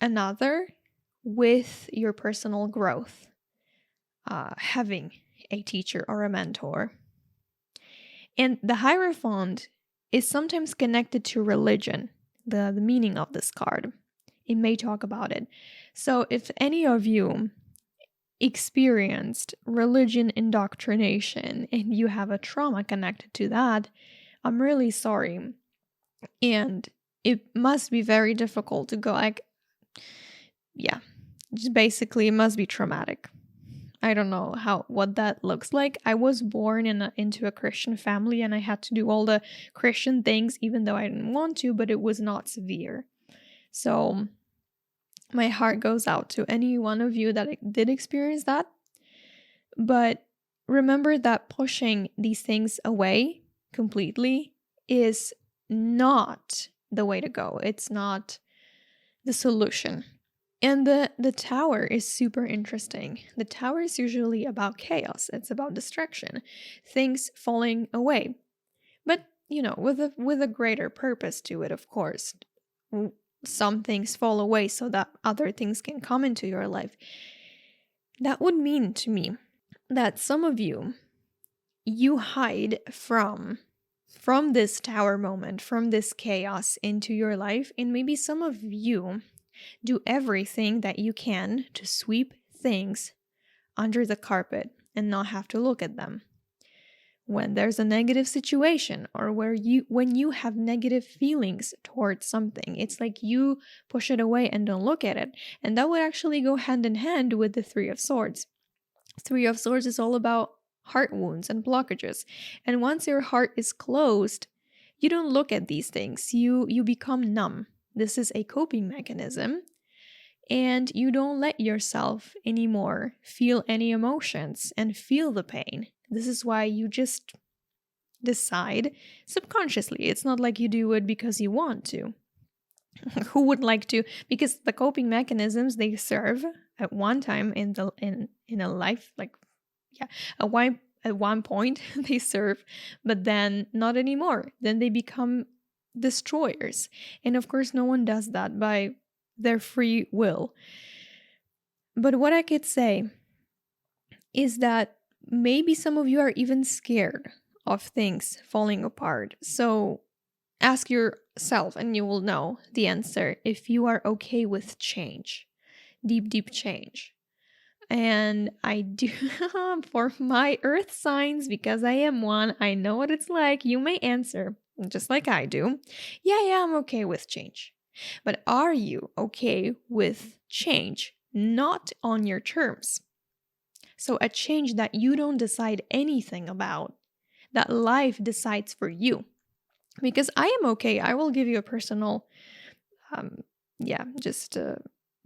another with your personal growth, having a teacher or a mentor. And the Hierophant is sometimes connected to religion, the meaning of this card. It may talk about it. So if any of you experienced religion indoctrination and you have a trauma connected to that, I'm really sorry. And it must be very difficult to go like, yeah, just basically it must be traumatic. I don't know what that looks like. I was born into a Christian family and I had to do all the Christian things even though I didn't want to, but it was not severe. So my heart goes out to any one of you that did experience that. But remember that pushing these things away completely is not the way to go. It's not the solution. And the tower is super interesting. The tower is usually about chaos. It's about distraction, things falling away. But, with a greater purpose to it, of course. Some things fall away so that other things can come into your life. That would mean to me that some of you hide from this tower moment, from this chaos into your life. And maybe some of you do everything that you can to sweep things under the carpet and not have to look at them. When there's a negative situation or when you have negative feelings towards something, it's like you push it away and don't look at it. And that would actually go hand in hand with the Three of Swords. Three of Swords is all about heart wounds and blockages. And once your heart is closed, you don't look at these things. You become numb. This is a coping mechanism, and you don't let yourself anymore feel any emotions and feel the pain. This is why you just decide subconsciously. It's not like you do it because you want to. Who would like to? Because the coping mechanisms, they serve at one time in a life, at one point they serve, but then not anymore. Then they become destroyers. And of course, no one does that by their free will. But what I could say is that maybe some of you are even scared of things falling apart. So ask yourself and you will know the answer if you are okay with change, deep change. And I do, for my earth signs, because I am one, I know what it's like. You may answer just like I do. Yeah, I'm okay with change. But are you okay with change not on your terms? So a change that you don't decide anything about, that life decides for you. Because I am okay. I will give you a personal,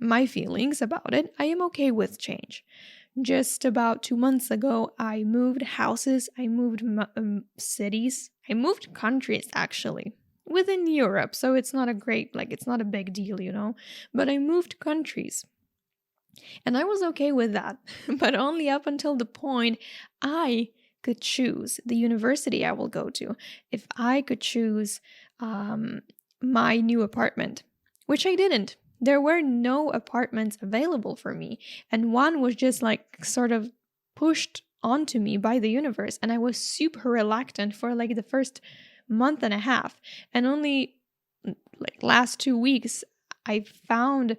my feelings about it. I am okay with change. Just about 2 months ago, I moved houses, I moved cities, I moved countries actually, within Europe. So it's not it's not a big deal, but I moved countries. And I was okay with that, but only up until the point I could choose the university I will go to. If I could choose my new apartment, which I didn't. There were no apartments available for me. And one was just sort of pushed onto me by the universe. And I was super reluctant for the first month and a half. And only last 2 weeks, I found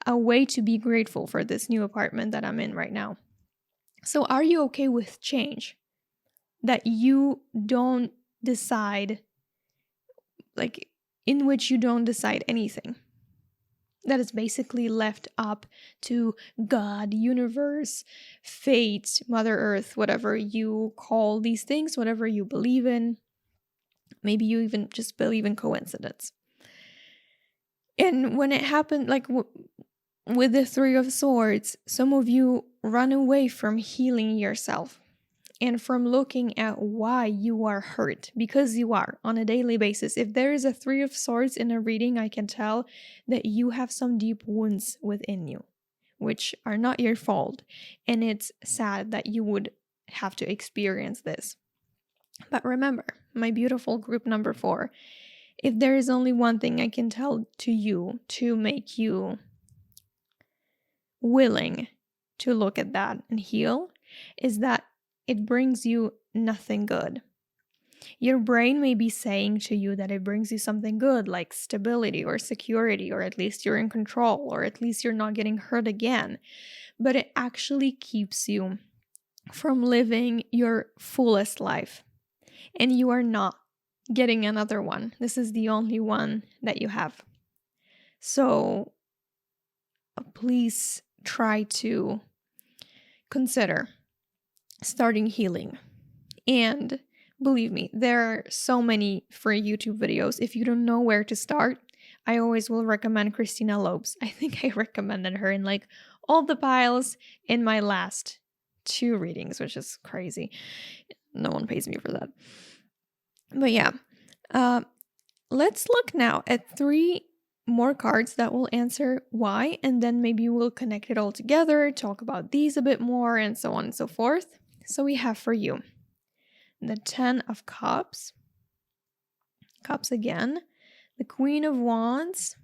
a way to be grateful for this new apartment that I'm in right now. So are you okay with change? That you don't decide, in which you don't decide anything. That is basically left up to God, universe, fate, Mother Earth, whatever you call these things, whatever you believe in. Maybe you even just believe in coincidence. And when it happened, with the Three of Swords, some of you run away from healing yourself and from looking at why you are hurt, because you are on a daily basis. If there is a Three of Swords in a reading, I can tell that you have some deep wounds within you, which are not your fault. And it's sad that you would have to experience this. But remember, my beautiful group number 4, if there is only one thing I can tell to you to make you willing to look at that and heal, is that it brings you nothing good. Your brain may be saying to you that it brings you something good, like stability or security, or at least you're in control, or at least you're not getting hurt again. But it actually keeps you from living your fullest life. And you are not getting another one. This is the only one that you have. So please try to consider starting healing. And believe me, there are so many free YouTube videos. If you don't know where to start, I always will recommend Christina Lopes. I think I recommended her in like all the piles in my last 2 readings, which is crazy. No one pays me for that. But yeah, let's look now at 3 more cards that will answer why, and then maybe we'll connect it all together, talk about these a bit more, and so on and so forth. So we have for you the 10 of Cups, Cups again, the Queen of Wands,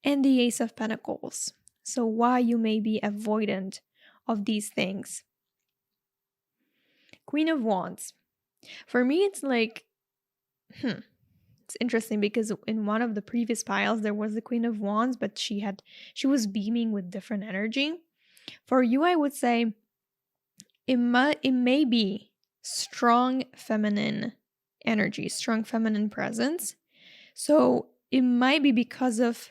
and the Ace of Pentacles. So why you may be avoidant of these things. Queen of Wands. For me, it's like, it's interesting because in one of the previous piles, there was the Queen of Wands, but she was beaming with different energy. For you, I would say it may be strong feminine energy, strong feminine presence. So it might be because of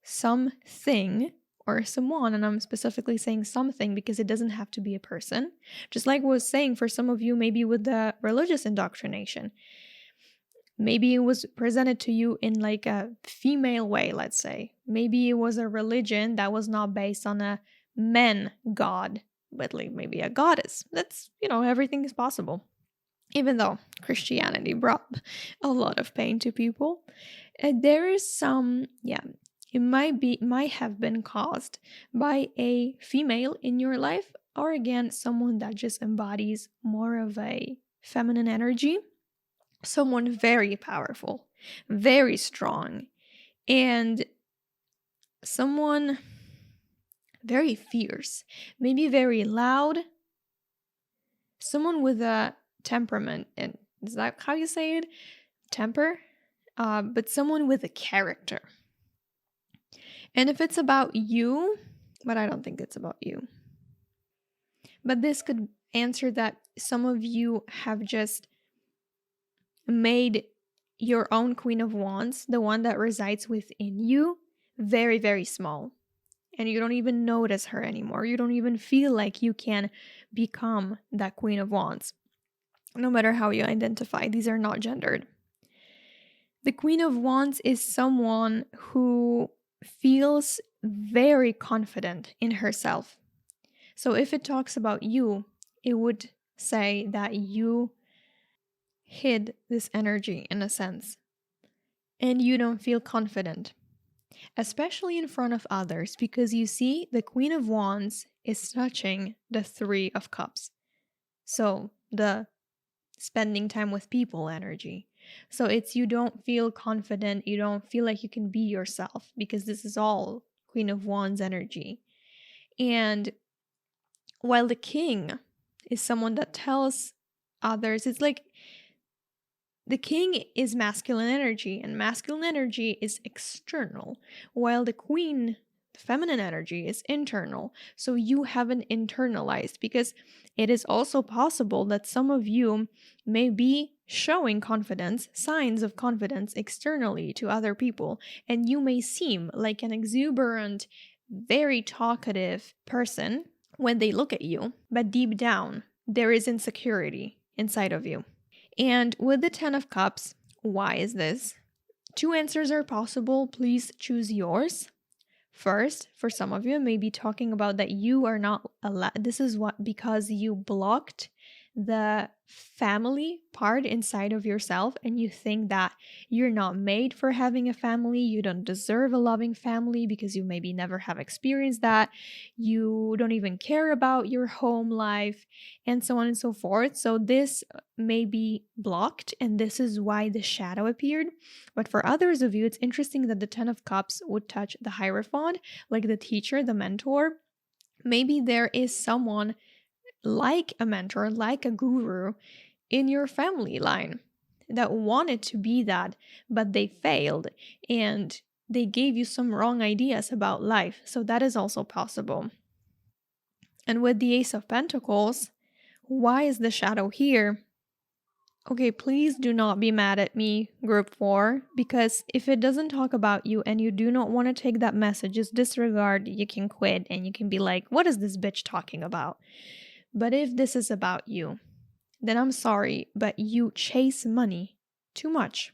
something or someone, and I'm specifically saying something because it doesn't have to be a person. Just like I was saying, for some of you, maybe with the religious indoctrination, maybe it was presented to you in like a female way, let's say. Maybe it was a religion that was not based on a man god, but like maybe a goddess. That's, everything is possible. Even though Christianity brought a lot of pain to people, there is some, it might have been caused by a female in your life, or again, someone that just embodies more of a feminine energy. Someone very powerful, very strong, and someone very fierce, maybe very loud, someone with a temperament, and is that how you say it? Temper? But someone with a character. And if it's about you, but I don't think it's about you. But this could answer that some of you have just made your own Queen of Wands, the one that resides within you, very, very small. And you don't even notice her anymore. You don't even feel like you can become that Queen of Wands. No matter how you identify, these are not gendered. The Queen of Wands is someone who feels very confident in herself. So if it talks about you, it would say that you hid this energy in a sense, and you don't feel confident, especially in front of others, because you see the Queen of Wands is touching the 3 of Cups. So the spending time with people energy. So it's you don't feel confident, you don't feel like you can be yourself, because this is all Queen of Wands energy. And while the King is someone that tells others, it's like the King is masculine energy, and masculine energy is external, while the Queen, the feminine energy, is internal. So you haven't internalized, because it is also possible that some of you may be showing confidence, signs of confidence externally to other people, and you may seem like an exuberant, very talkative person when they look at you, but deep down, there is insecurity inside of you. And with the 10 of Cups, why is this? 2 answers are possible. Please choose yours. First, for some of you, maybe talking about that you are not allowed. This is what, because you blocked the family part inside of yourself, and you think that you're not made for having a family, you don't deserve a loving family because you maybe never have experienced that, you don't even care about your home life, and so on and so forth. So this may be blocked, and this is why the shadow appeared. But for others of you, it's interesting that the 10 of Cups would touch the Hierophant, like the teacher, the mentor. Maybe there is someone like a mentor, like a guru in your family line that wanted to be that, but they failed and they gave you some wrong ideas about life. So that is also possible. And with the Ace of Pentacles, why is the shadow here? Okay, please do not be mad at me, group 4, because if it doesn't talk about you and you do not want to take that message, just disregard, you can quit and you can be like, what is this bitch talking about? But if this is about you, then I'm sorry, but you chase money too much.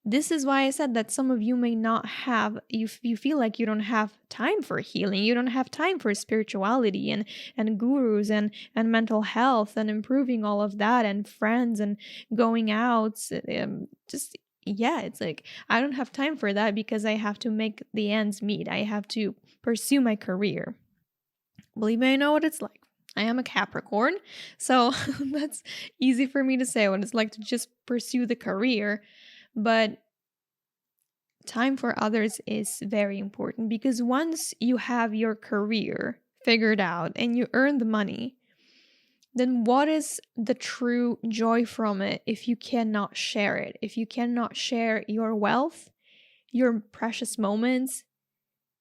This is why I said that some of you may not have, you feel like you don't have time for healing, you don't have time for spirituality and gurus and mental health and improving all of that and friends and going out. It's like, I don't have time for that because I have to make the ends meet. I have to pursue my career. Believe me, I know what it's like. I am a Capricorn, so that's easy for me to say what it's like to just pursue the career. But time for others is very important, because once you have your career figured out and you earn the money, then what is the true joy from it if you cannot share it? If you cannot share your wealth, your precious moments,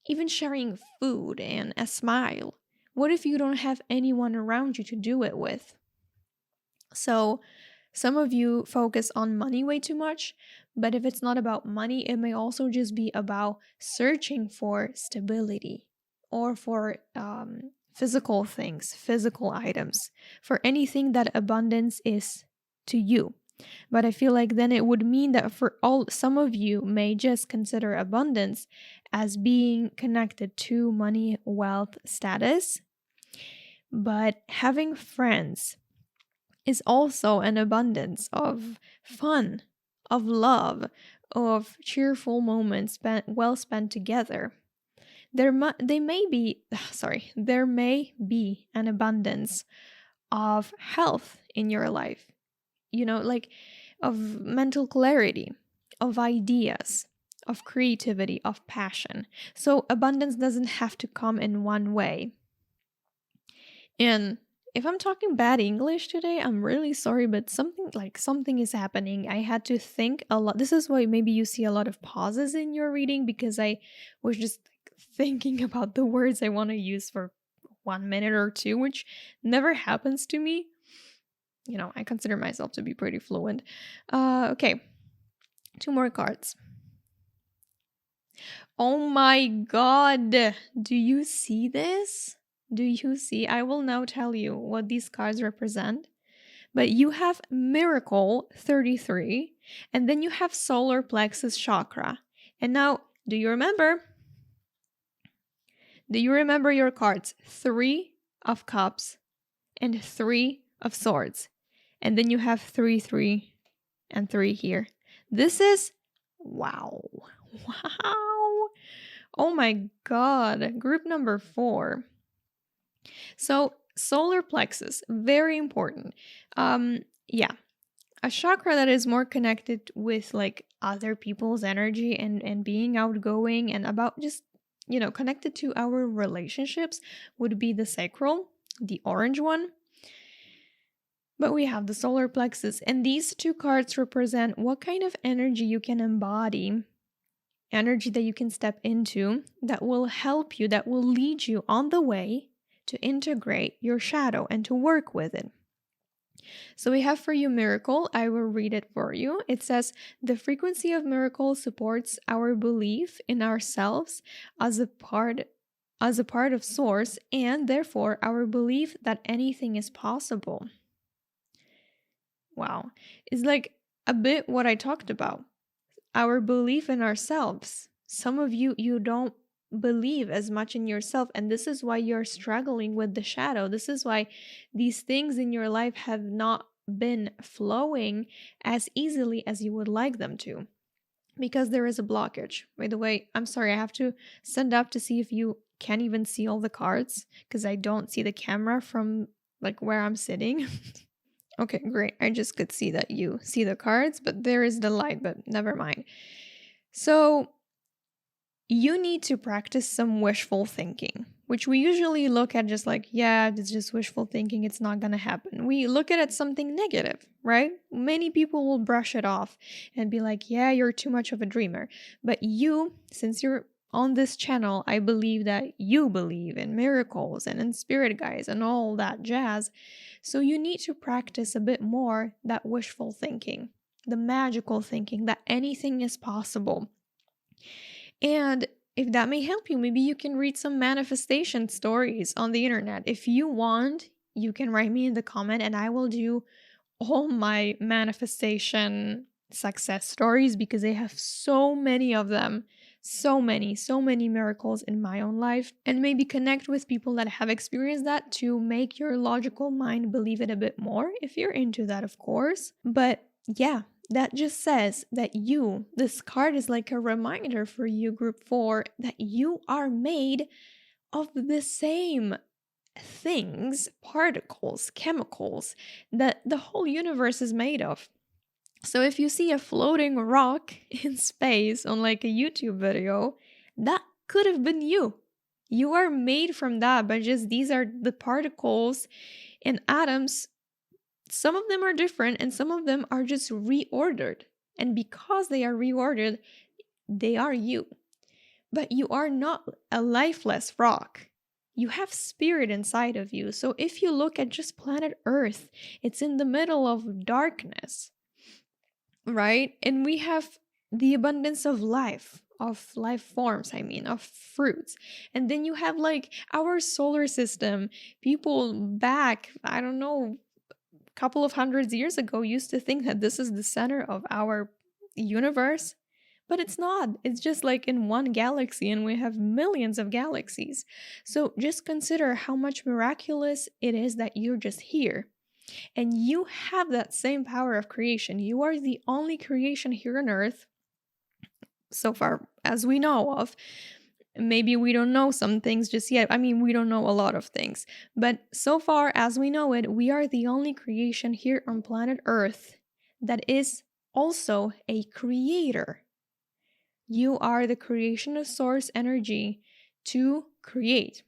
even sharing food and a smile? What if you don't have anyone around you to do it with? So some of you focus on money way too much, but if it's not about money, it may also just be about searching for stability or for physical things, physical items, for anything that abundance is to you. But I feel like then it would mean that some of you may just consider abundance as being connected to money, wealth, status. But having friends is also an abundance of fun, of love, of cheerful moments well spent together. There may be an abundance of health in your life, like of mental clarity, of ideas, of creativity, of passion. So abundance doesn't have to come in one way. And if I'm talking bad English today, I'm really sorry, but something is happening. I had to think a lot. This is why maybe you see a lot of pauses in your reading, because I was just thinking about the words I want to use for 1 minute or two, which never happens to me. I consider myself to be pretty fluent. Okay, 2 more cards. Oh my God, do you see this? Do you see? I will now tell you what these cards represent. But you have Miracle 33, and then you have Solar Plexus Chakra. And now, do you remember? Do you remember your cards? 3 of Cups and 3 of Swords. And then you have 3, 3, and 3 here. This is, wow. Oh my God. Group number 4. So solar plexus, very important. A chakra that is more connected with like other people's energy and being outgoing and about just, connected to our relationships would be the sacral, the orange one. But we have the solar plexus, and these 2 cards represent what kind of energy you can embody, energy that you can step into that will help you, that will lead you on the way to integrate your shadow and to work with it. So we have for you Miracle. I will read it for you. It says, the frequency of miracle supports our belief in ourselves as a part of Source, and therefore our belief that anything is possible. Wow. It's like a bit what I talked about. Our belief in ourselves. Some of you don't believe as much in yourself, and this is why you're struggling with the shadow. This is why these things in your life have not been flowing as easily as you would like them to, because there is a blockage. By the way, I'm sorry, I have to stand up to see if you can even see all the cards, because I don't see the camera from like where I'm sitting. Okay, great. I just could see that you see the cards, but there is the light, but never mind. So you need to practice some wishful thinking, which we usually look at just like, yeah, it's just wishful thinking, it's not gonna happen. We look at it as something negative, right? Many people will brush it off and be like, yeah, you're too much of a dreamer. But you, since you're on this channel, I believe that you believe in miracles and in spirit guides and all that jazz. So you need to practice a bit more that wishful thinking, the magical thinking that anything is possible. And if that may help you, maybe you can read some manifestation stories on the internet. If you want, you can write me in the comment and I will do all my manifestation success stories, because I have so many of them. So many miracles in my own life, and maybe connect with people that have experienced that to make your logical mind believe it a bit more, if you're into that, of course. But yeah, that just says that this card is like a reminder for you, group 4, that you are made of the same things, particles, chemicals that the whole universe is made of. So if you see a floating rock in space on like a YouTube video, that could have been you. You are made from that, but just these are the particles and atoms. Some of them are different and some of them are just reordered. And because they are reordered, they are you. But you are not a lifeless rock. You have spirit inside of you. So if you look at just planet Earth, it's in the middle of darkness, right? And we have the abundance of life forms, of fruits. And then you have like our solar system. People back, I don't know, a couple of hundreds years ago used to think that this is the center of our universe. But it's not. It's just like in one galaxy, and we have millions of galaxies. So just consider how much miraculous it is that you're just here. And you have that same power of creation. You are the only creation here on Earth, so far as we know of. Maybe we don't know some things just yet. We don't know a lot of things. But so far as we know it, we are the only creation here on planet Earth that is also a creator. You are the creation of source energy to create.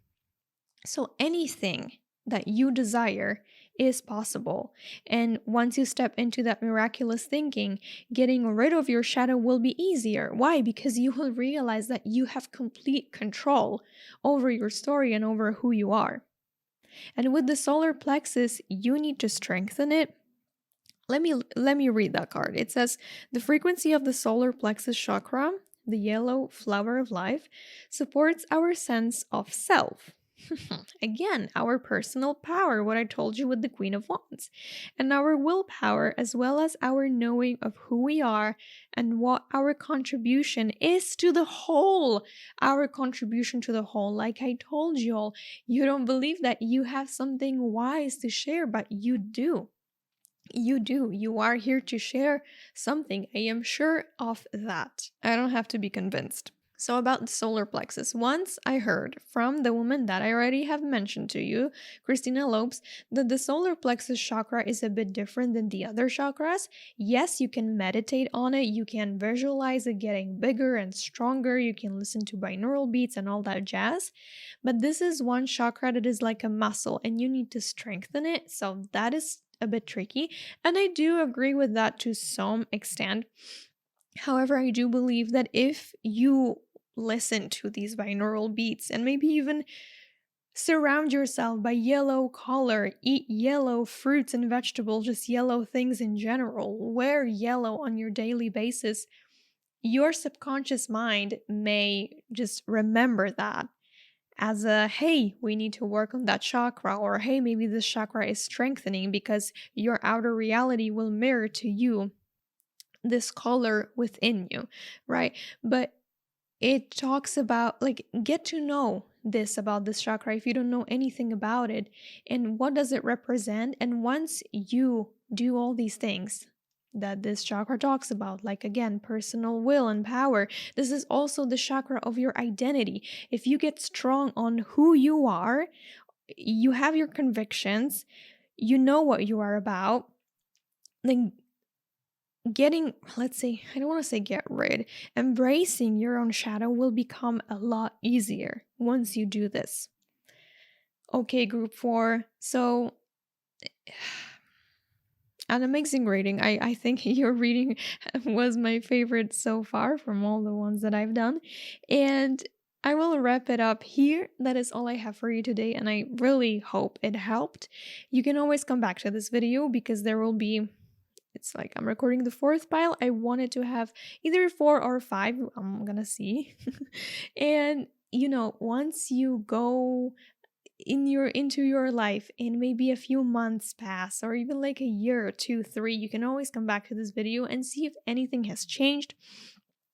So anything that you desire is possible. And once you step into that miraculous thinking, getting rid of your shadow will be easier. Why? Because you will realize that you have complete control over your story and over who you are. And with the solar plexus, you need to strengthen it. Let me read that card. It says, the frequency of the solar plexus chakra, the yellow flower of life, supports our sense of self. Again, our personal power, what I told you with the Queen of Wands, and our willpower, as well as our knowing of who we are and what our contribution is to the whole. Our contribution to the whole. Like I told you all, you don't believe that you have something wise to share, but you do. You do. You are here to share something. I am sure of that. I don't have to be convinced. So about the solar plexus, once I heard from the woman that I already have mentioned to you, Christina Lopes, that the solar plexus chakra is a bit different than the other chakras. Yes, you can meditate on it, you can visualize it getting bigger and stronger, you can listen to binaural beats and all that jazz, but this is one chakra that is like a muscle and you need to strengthen it, so that is a bit tricky, and I do agree with that to some extent. However, I do believe that if you listen to these binaural beats and maybe even surround yourself by yellow color, eat yellow fruits and vegetables, just yellow things in general, wear yellow on your daily basis, your subconscious mind may just remember that as a, hey, we need to work on that chakra, or hey, maybe this chakra is strengthening, because your outer reality will mirror to you this color within you, right? But it talks about like get to know this about this chakra if you don't know anything about it, and what does it represent. And once you do all these things that this chakra talks about, like again, personal will and power, this is also the chakra of your identity. If you get strong on who you are, you have your convictions, you know what you are about, then getting, let's say, I don't want to say get rid, embracing your own shadow will become a lot easier once you do this. Okay, group 4. So an amazing reading. I think your reading was my favorite so far from all the ones that I've done. And I will wrap it up here. That is all I have for you today, and I really hope it helped. You can always come back to this video because there will be, it's like I'm recording the 4th pile. I wanted to have either 4 or 5. I'm gonna see. And once you go into your life and maybe a few months pass, or even like a year or 2, 3, you can always come back to this video and see if anything has changed.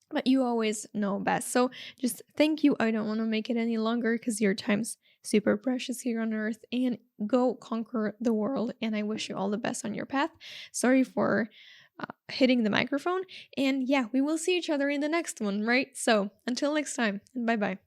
But you always know best. So just thank you. I don't want to make it any longer because your time's super precious here on earth, and go conquer the world. And I wish you all the best on your path. Sorry for hitting the microphone. And yeah, we will see each other in the next one, right? So until next time, and bye bye.